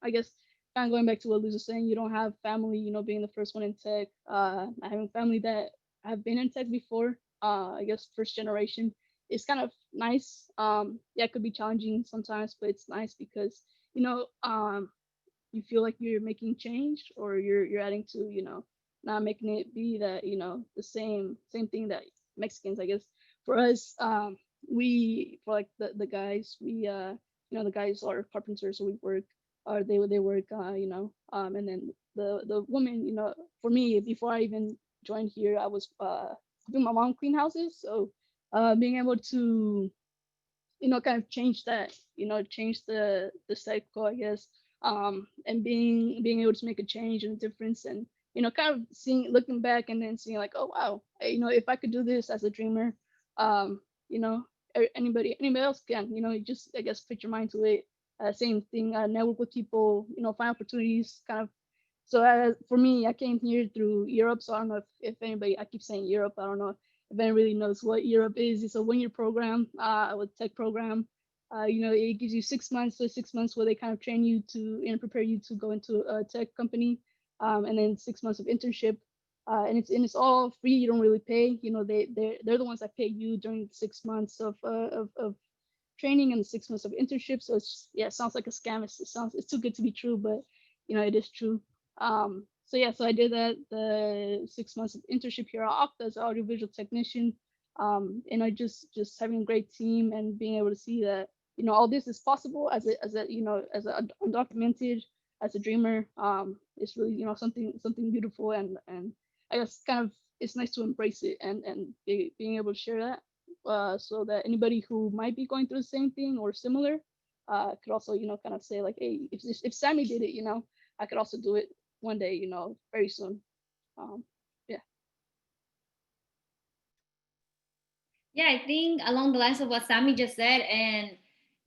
I guess kind of going back to what Luz was saying, you don't have family, being the first one in tech, having family that have been in tech before, I guess first generation, is kind of nice. Yeah, it could be challenging sometimes, but it's nice because, you feel like you're making change, or you're adding to, not making it be that, the same thing that Mexicans, I guess. For us, for like the guys, the guys are carpenters, so we work, or they work, and then the woman, for me, before I even joined here, I was helping my mom clean houses. So being able to, kind of change that, change the cycle, I guess, and being able to make a change and a difference, and kind of looking back and then seeing like, oh wow, if I could do this as a dreamer, you know, anybody else can, you just, I guess, put your mind to it. Same thing, network with people, find opportunities, kind of. So for me, I came here through Europe, so I don't know if anybody, I keep saying Europe, I don't know if anyone really knows what Europe is. It's a one-year program, with tech program. It gives you 6 months, so 6 months where they kind of train you to and prepare you to go into a tech company, and then 6 months of internship. And it's all free. You don't really pay. They're the ones that pay you during 6 months of training and 6 months of internship. So it sounds like a scam. It's too good to be true, but it is true. So I did that, the 6 months of internship here at Okta as an audiovisual technician. And I just having a great team and being able to see that all this is possible as a undocumented, as a dreamer. It's really something beautiful, and I guess kind of it's nice to embrace it and being able to share that, so that anybody who might be going through the same thing or similar could also kind of say like, hey, if Sammy did it, I could also do it one day, very soon. Yeah. Yeah, I think along the lines of what Sammy just said, and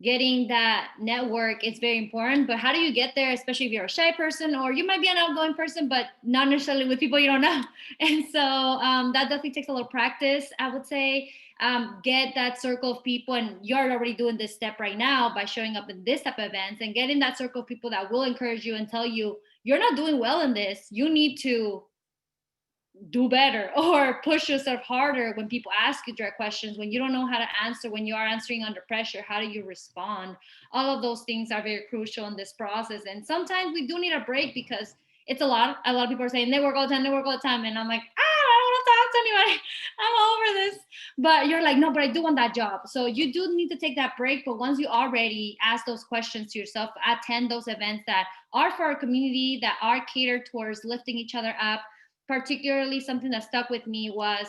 getting that network is very important. But how do you get there, especially if you're a shy person, or you might be an outgoing person, but not necessarily with people you don't know? And so that definitely takes a little practice, I would say. Get that circle of people, and you're already doing this step right now by showing up in this type of events, and getting that circle of people that will encourage you and tell you, you're not doing well in this, you need to do better, or push yourself harder when people ask you direct questions, when you don't know how to answer, when you are answering under pressure, how do you respond? All of those things are very crucial in this process. And sometimes we do need a break, because it's a lot of people are saying they work all the time, and I'm like, I don't want to talk to anybody, I'm over this. But you're like, no, but I do want that job. So you do need to take that break. But once you already ask those questions to yourself, attend those events that are for our community, that are catered towards lifting each other up. Particularly, something that stuck with me was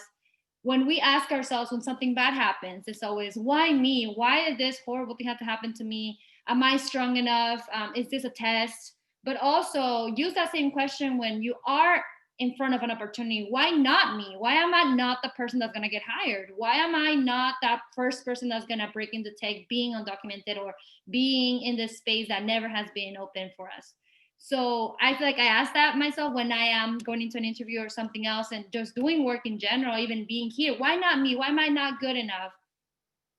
when we ask ourselves, when something bad happens, it's always, why me? Why did this horrible thing have to happen to me? Am I strong enough? Is this a test? But also use that same question when you are in front of an opportunity, why not me? Why am I not the person that's gonna get hired? Why am I not that first person that's gonna break into tech, being undocumented or being in this space that never has been open for us? So I feel like I ask that myself when I am going into an interview or something else, and just doing work in general, even being here. Why not me? Why am I not good enough?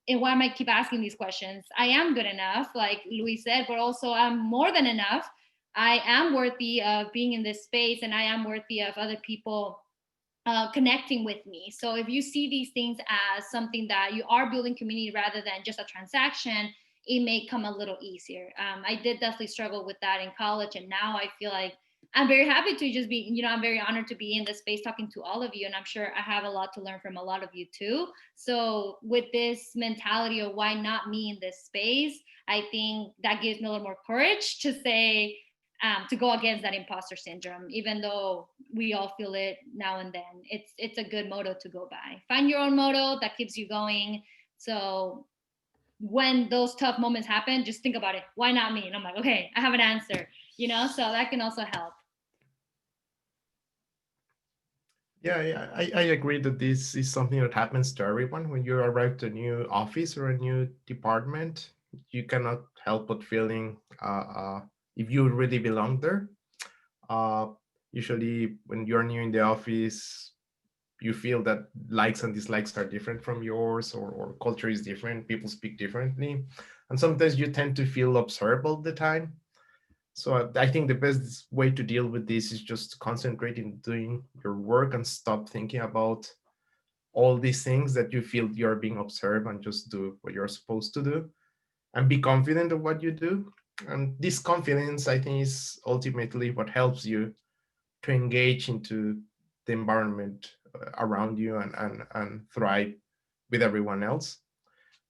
And why am I keep asking these questions? I am good enough, like Luis said, but also I'm more than enough. I am worthy of being in this space, and I am worthy of other people connecting with me. So if you see these things as something that you are building community rather than just a transaction, it may come a little easier. I did definitely struggle with that in college, and now I feel like I'm very happy to just be, I'm very honored to be in this space talking to all of you, and I'm sure I have a lot to learn from a lot of you too. So with this mentality of why not me in this space, I think that gives me a little more courage to say, to go against that imposter syndrome, even though we all feel it now and then. It's a good motto to go by. Find your own motto that keeps you going. So when those tough moments happen, just think about it. Why not me? And I'm like, okay, I have an answer, so that can also help. Yeah, I agree that this is something that happens to everyone. When you arrive to a new office or a new department, you cannot help but feeling if you really belong there. Usually when you're new in the office, you feel that likes and dislikes are different from yours, or culture is different, people speak differently. And sometimes you tend to feel observed all the time. So I think the best way to deal with this is just concentrate in doing your work and stop thinking about all these things that you feel you're being observed, and just do what you're supposed to do and be confident of what you do. And this confidence, I think, is ultimately what helps you to engage into the environment around you and thrive with everyone else.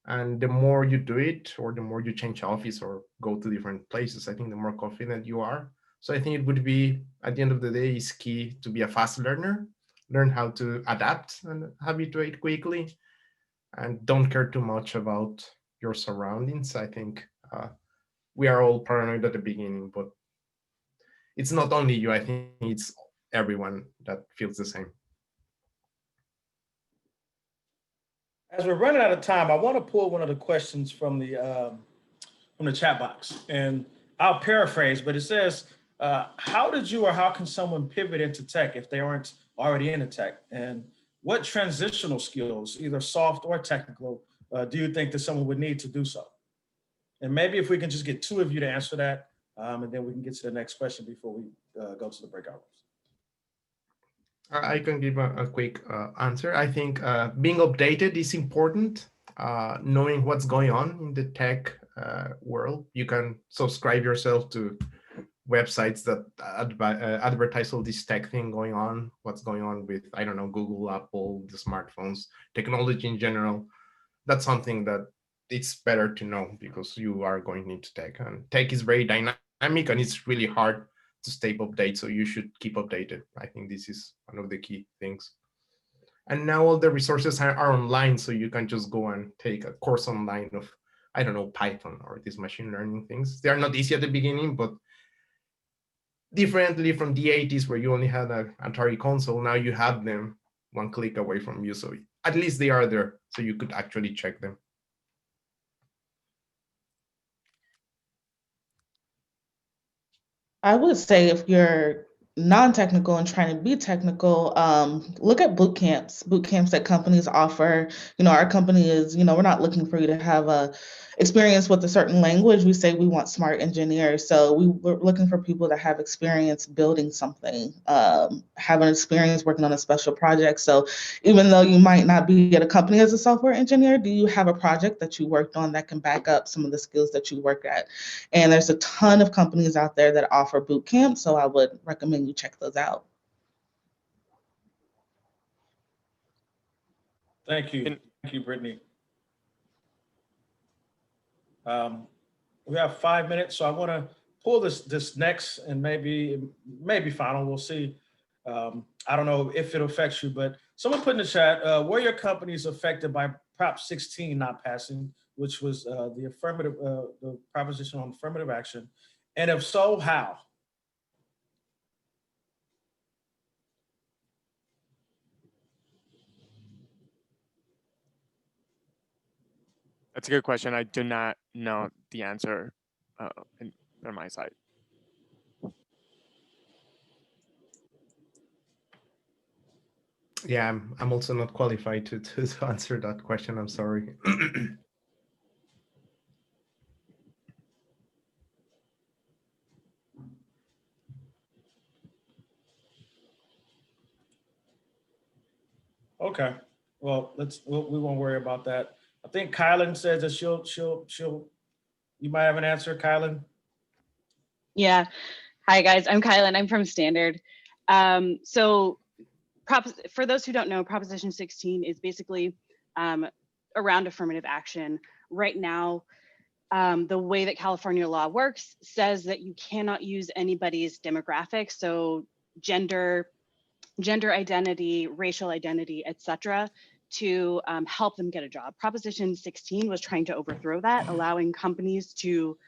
And the more you do it, or the more you change office or go to different places, I think the more confident you are. So I think it would be, at the end of the day, is key to be a fast learner, learn how to adapt and habituate quickly, and don't care too much about your surroundings. I think we are all paranoid at the beginning, but it's not only you. I think it's everyone that feels the same. As we're running out of time, I want to pull one of the questions from the chat box, and I'll paraphrase, but it says, "How did you, or how can someone pivot into tech if they aren't already into tech? And what transitional skills, either soft or technical, do you think that someone would need to do so?" And maybe if we can just get two of you to answer that, and then we can get to the next question before we go to the breakout rooms. I can give a quick answer. I think being updated is important. Knowing what's going on in the tech world, you can subscribe yourself to websites that advertise all this tech thing going on, what's going on with, I don't know, Google, Apple, the smartphones, technology in general. That's something that it's better to know, because you are going into tech, and tech is very dynamic, and it's really hard to stay updated. So you should keep updated. I think this is one of the key things. And now all the resources are online, so you can just go and take a course online of, I don't know, Python or these machine learning things. They are not easy at the beginning, but differently from the 80s where you only had an Atari console, now you have them one click away from you. So at least they are there, so you could actually check them. I would say if you're non-technical and trying to be technical, look at boot camps that companies offer. Our company is, we're not looking for you to have a experience with a certain language. We say we want smart engineers. So we're looking for people that have experience building something, have an experience working on a special project. So even though you might not be at a company as a software engineer, do you have a project that you worked on that can back up some of the skills that you work at? And there's a ton of companies out there that offer boot camps, so I would recommend you check those out. Thank you. Thank you, Brittany. We have 5 minutes, so I want to pull this next and maybe final. We'll see. I don't know if it affects you, but someone put in the chat, were your companies affected by Prop 16 not passing, which was the proposition on affirmative action? And if so, how? That's a good question. I do not know the answer on my side. Yeah, I'm also not qualified to answer that question. I'm sorry. Okay, well, we won't worry about that. I think Kylan says that you might have an answer, Kylan. Yeah. Hi, guys. I'm Kylan. I'm from Standard. So for those who don't know, Proposition 16 is basically around affirmative action. Right now, the way that California law works says that you cannot use anybody's demographics, so gender identity, racial identity, etc., to help them get a job. Proposition 16 was trying to overthrow that, allowing companies to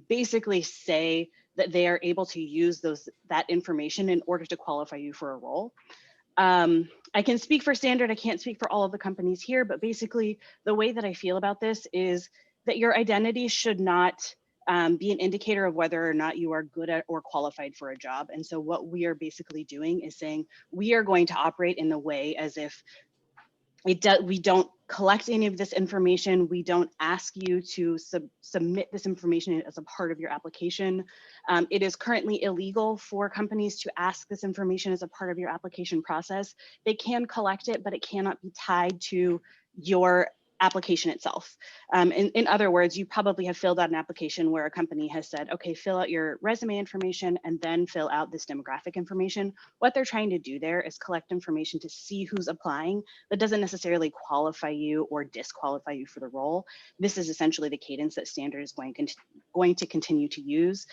basically say that they are able to use that information in order to qualify you for a role. I can speak for Standard, I can't speak for all of the companies here, but basically the way that I feel about this is that your identity should not be an indicator of whether or not you are good at or qualified for a job. And so what we are basically doing is saying we are going to operate in a way as if we don't collect any of this information. We don't ask you to submit this information as a part of your application. It is currently illegal for companies to ask this information as a part of your application process. They can collect it, but it cannot be tied to your application itself. In other words, you probably have filled out an application where a company has said, okay, fill out your resume information and then fill out this demographic information. What they're trying to do there is collect information to see who's applying. That doesn't necessarily qualify you or disqualify you for the role. This is essentially the cadence that Standard is going to continue to use.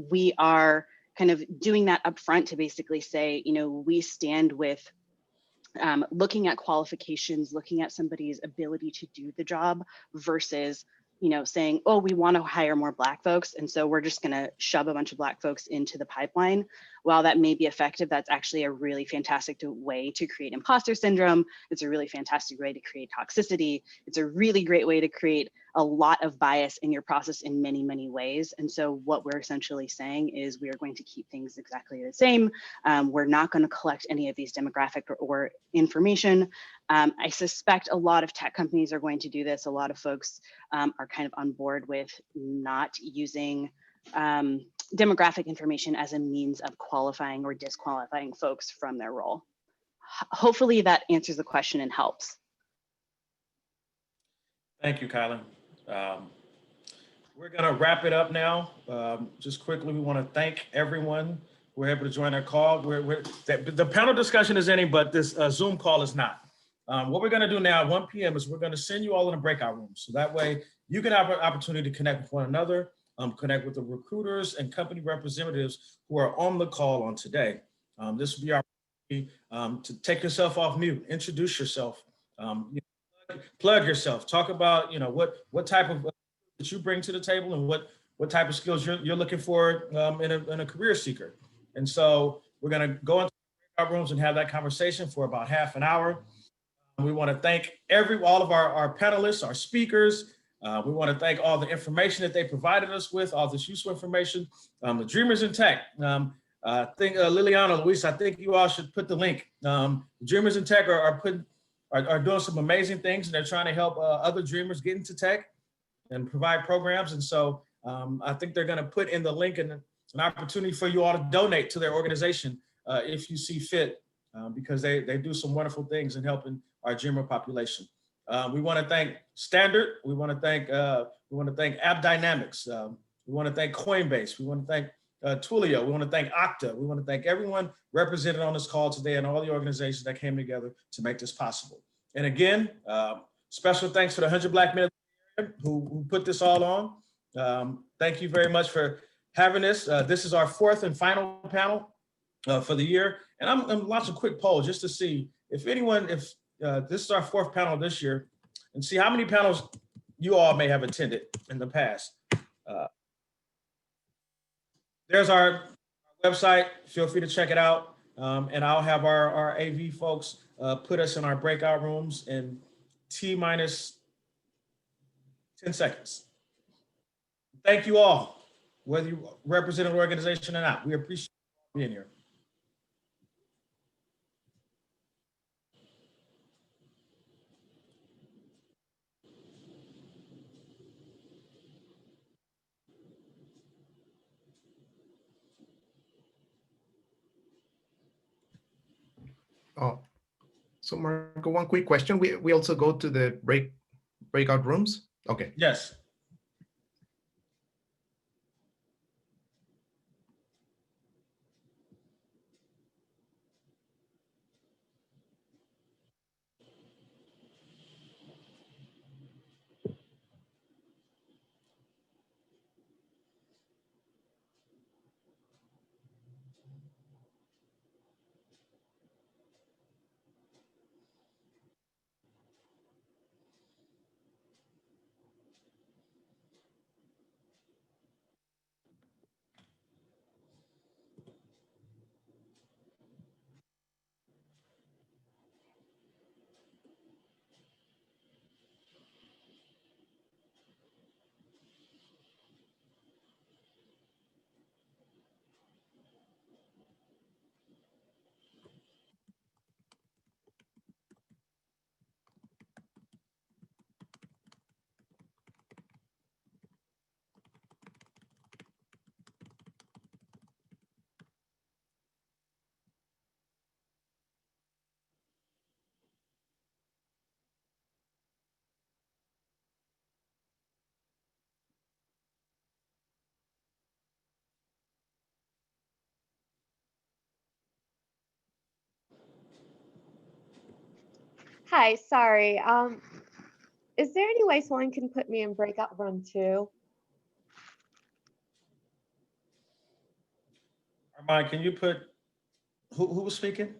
We are kind of doing that upfront to basically say, we stand with looking at qualifications, looking at somebody's ability to do the job versus, saying, oh, we want to hire more Black folks. And so we're just going to shove a bunch of Black folks into the pipeline. While that may be effective, that's actually a really fantastic way to create imposter syndrome. It's a really fantastic way to create toxicity. It's a really great way to create a lot of bias in your process in many, many ways. And so what we're essentially saying is we are going to keep things exactly the same. We're not going to collect any of these demographic or information. I suspect a lot of tech companies are going to do this. A lot of folks are kind of on board with not using demographic information as a means of qualifying or disqualifying folks from their role. Hopefully that answers the question and helps. Thank you, Kylan. We're going to wrap it up now. Just quickly, we want to thank everyone who were able to join our call. The panel discussion is ending, but this Zoom call is not. What we're going to do now at 1 p.m. is we're going to send you all in a breakout room. So that way you can have an opportunity to connect with one another, connect with the recruiters and company representatives who are on the call on today. This will be our opportunity to take yourself off mute, introduce yourself, plug yourself, talk about what type of that you bring to the table and what type of skills you're looking for in a career seeker. And so we're going to go into our rooms and have that conversation for about half an hour. We want to thank all of our panelists, our speakers. We want to thank all the information that they provided us with, all this useful information. The Dreamers in Tech. I think Liliana, Luis, I think you all should put the link. Dreamers in Tech are doing some amazing things, and they're trying to help other dreamers get into tech and provide programs. And so I think they're going to put in the link and an opportunity for you all to donate to their organization if you see fit, because they do some wonderful things in helping our dreamer population. We want to thank Standard. We want to thank AppDynamics. We want to thank Coinbase. We want to thank Twilio. We want to thank Okta. We want to thank everyone represented on this call today and all the organizations that came together to make this possible. And again, special thanks to the 100 Black men who put this all on. Thank you very much for having this. This is our fourth and final panel for the year. And I'm launching a quick poll just to see if this is our fourth panel this year, and see how many panels you all may have attended in the past. There's our website. Feel free to check it out. And I'll have our AV folks put us in our breakout rooms in T-minus 10 seconds. Thank you all, whether you represent an organization or not. We appreciate you being here. Oh, so Marco, one quick question. We also go to the breakout rooms? Okay. Yes. Hi, sorry. Is there any way someone can put me in breakout room 2? Armand, can you put, who was speaking?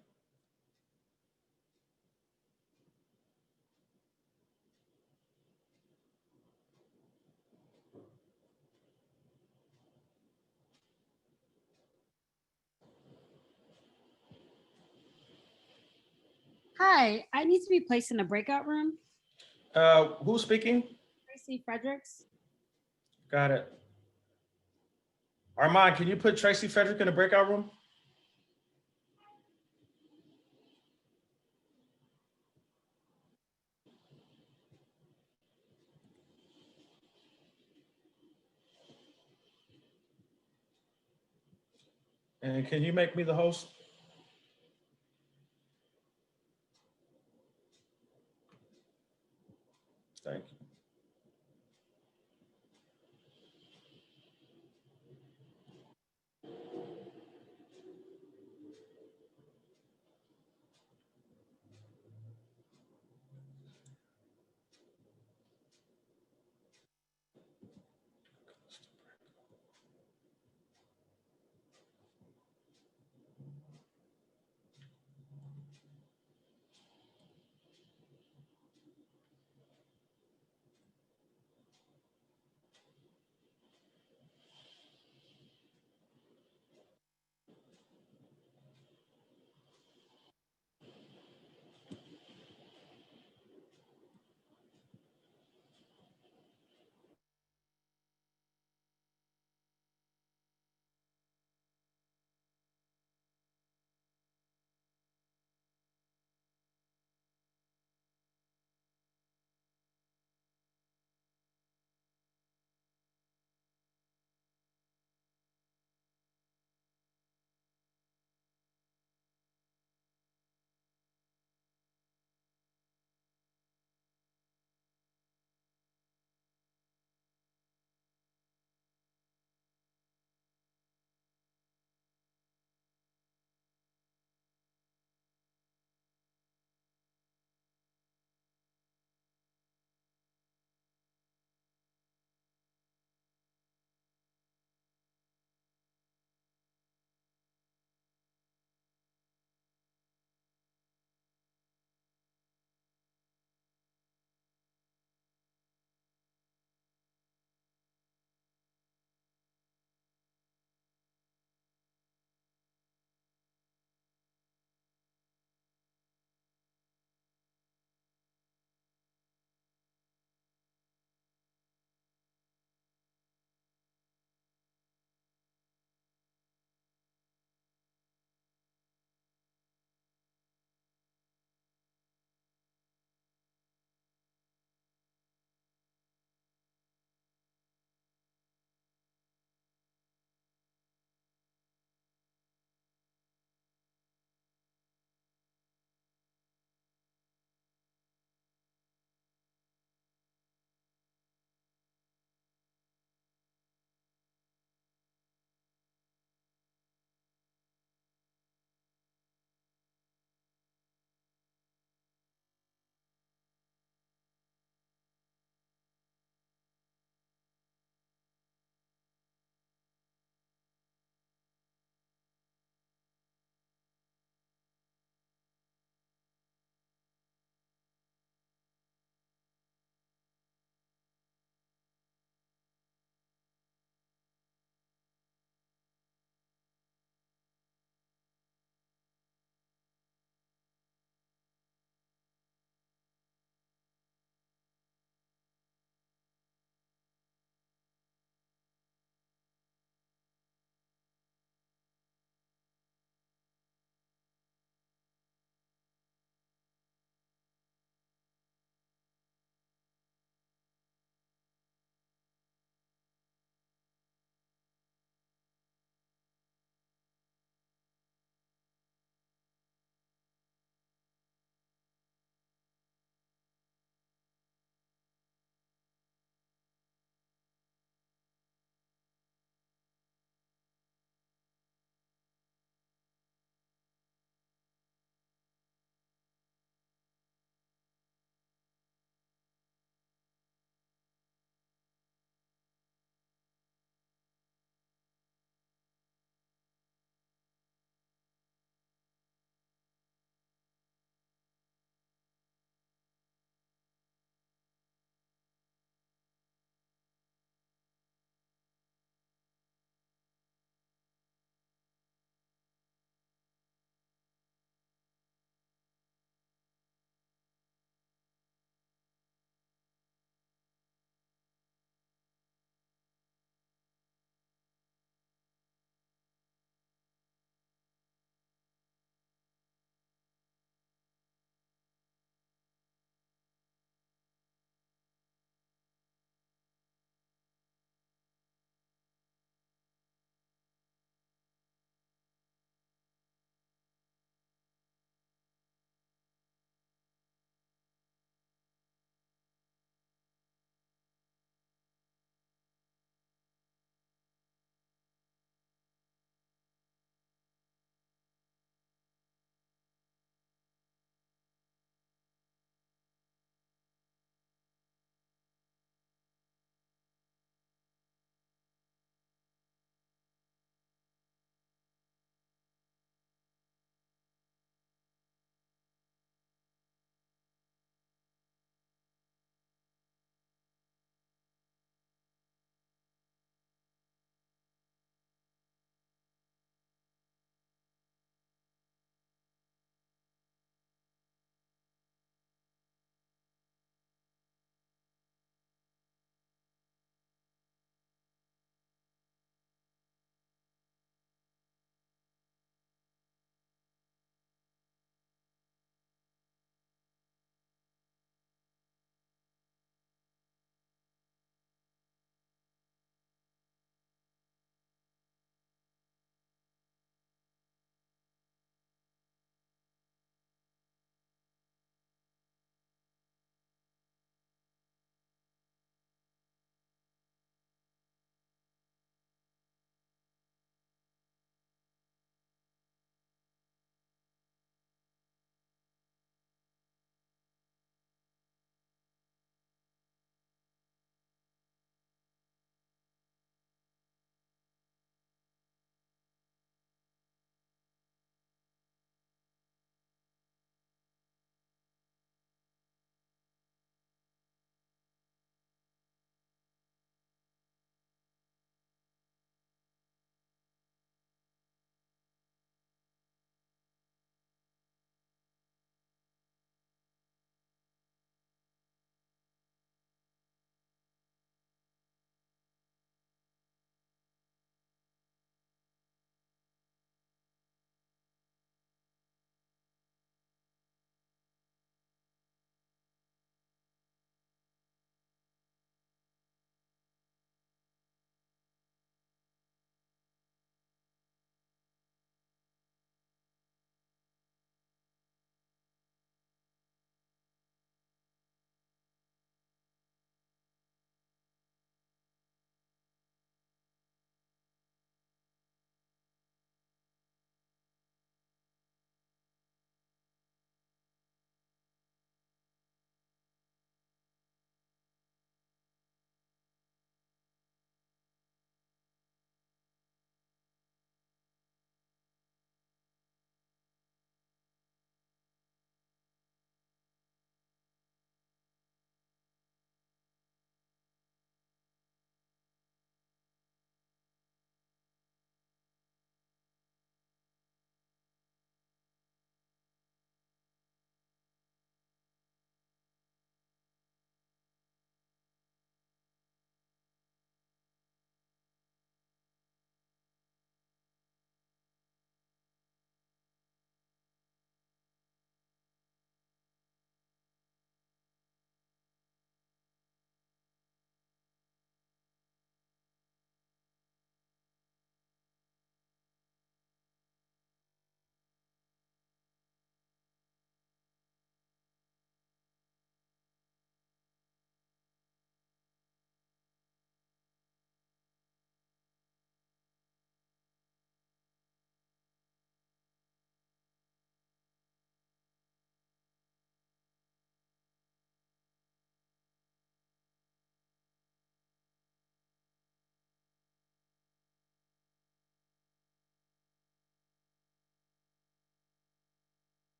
Hi, I need to be placed in a breakout room. Who's speaking? Tracy Fredericks. Got it. Armand, can you put Tracy Frederick in the breakout room? And can you make me the host? Thank you.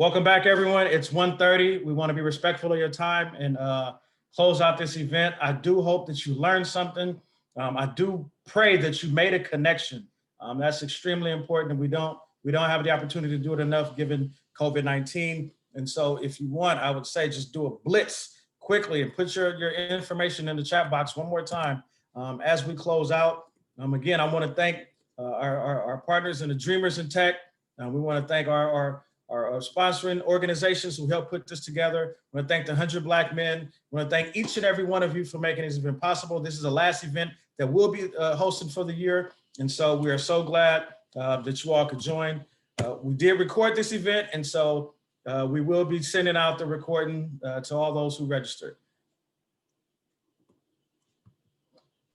Welcome back, everyone. It's 1:30. We want to be respectful of your time and close out this event. I do hope that you learned something. I do pray that you made a connection. That's extremely important, and we don't have the opportunity to do it enough given COVID-19. And so if you want, I would say just do a blitz quickly and put your information in the chat box one more time as we close out. Again, I want to thank our partners in the Dreamers in Tech. We want to thank our sponsoring organizations who helped put this together. I want to thank the 100 Black men. I want to thank each and every one of you for making this event possible. This is the last event that will be hosted for the year. And so we are so glad that you all could join. We did record this event, and so we will be sending out the recording to all those who registered.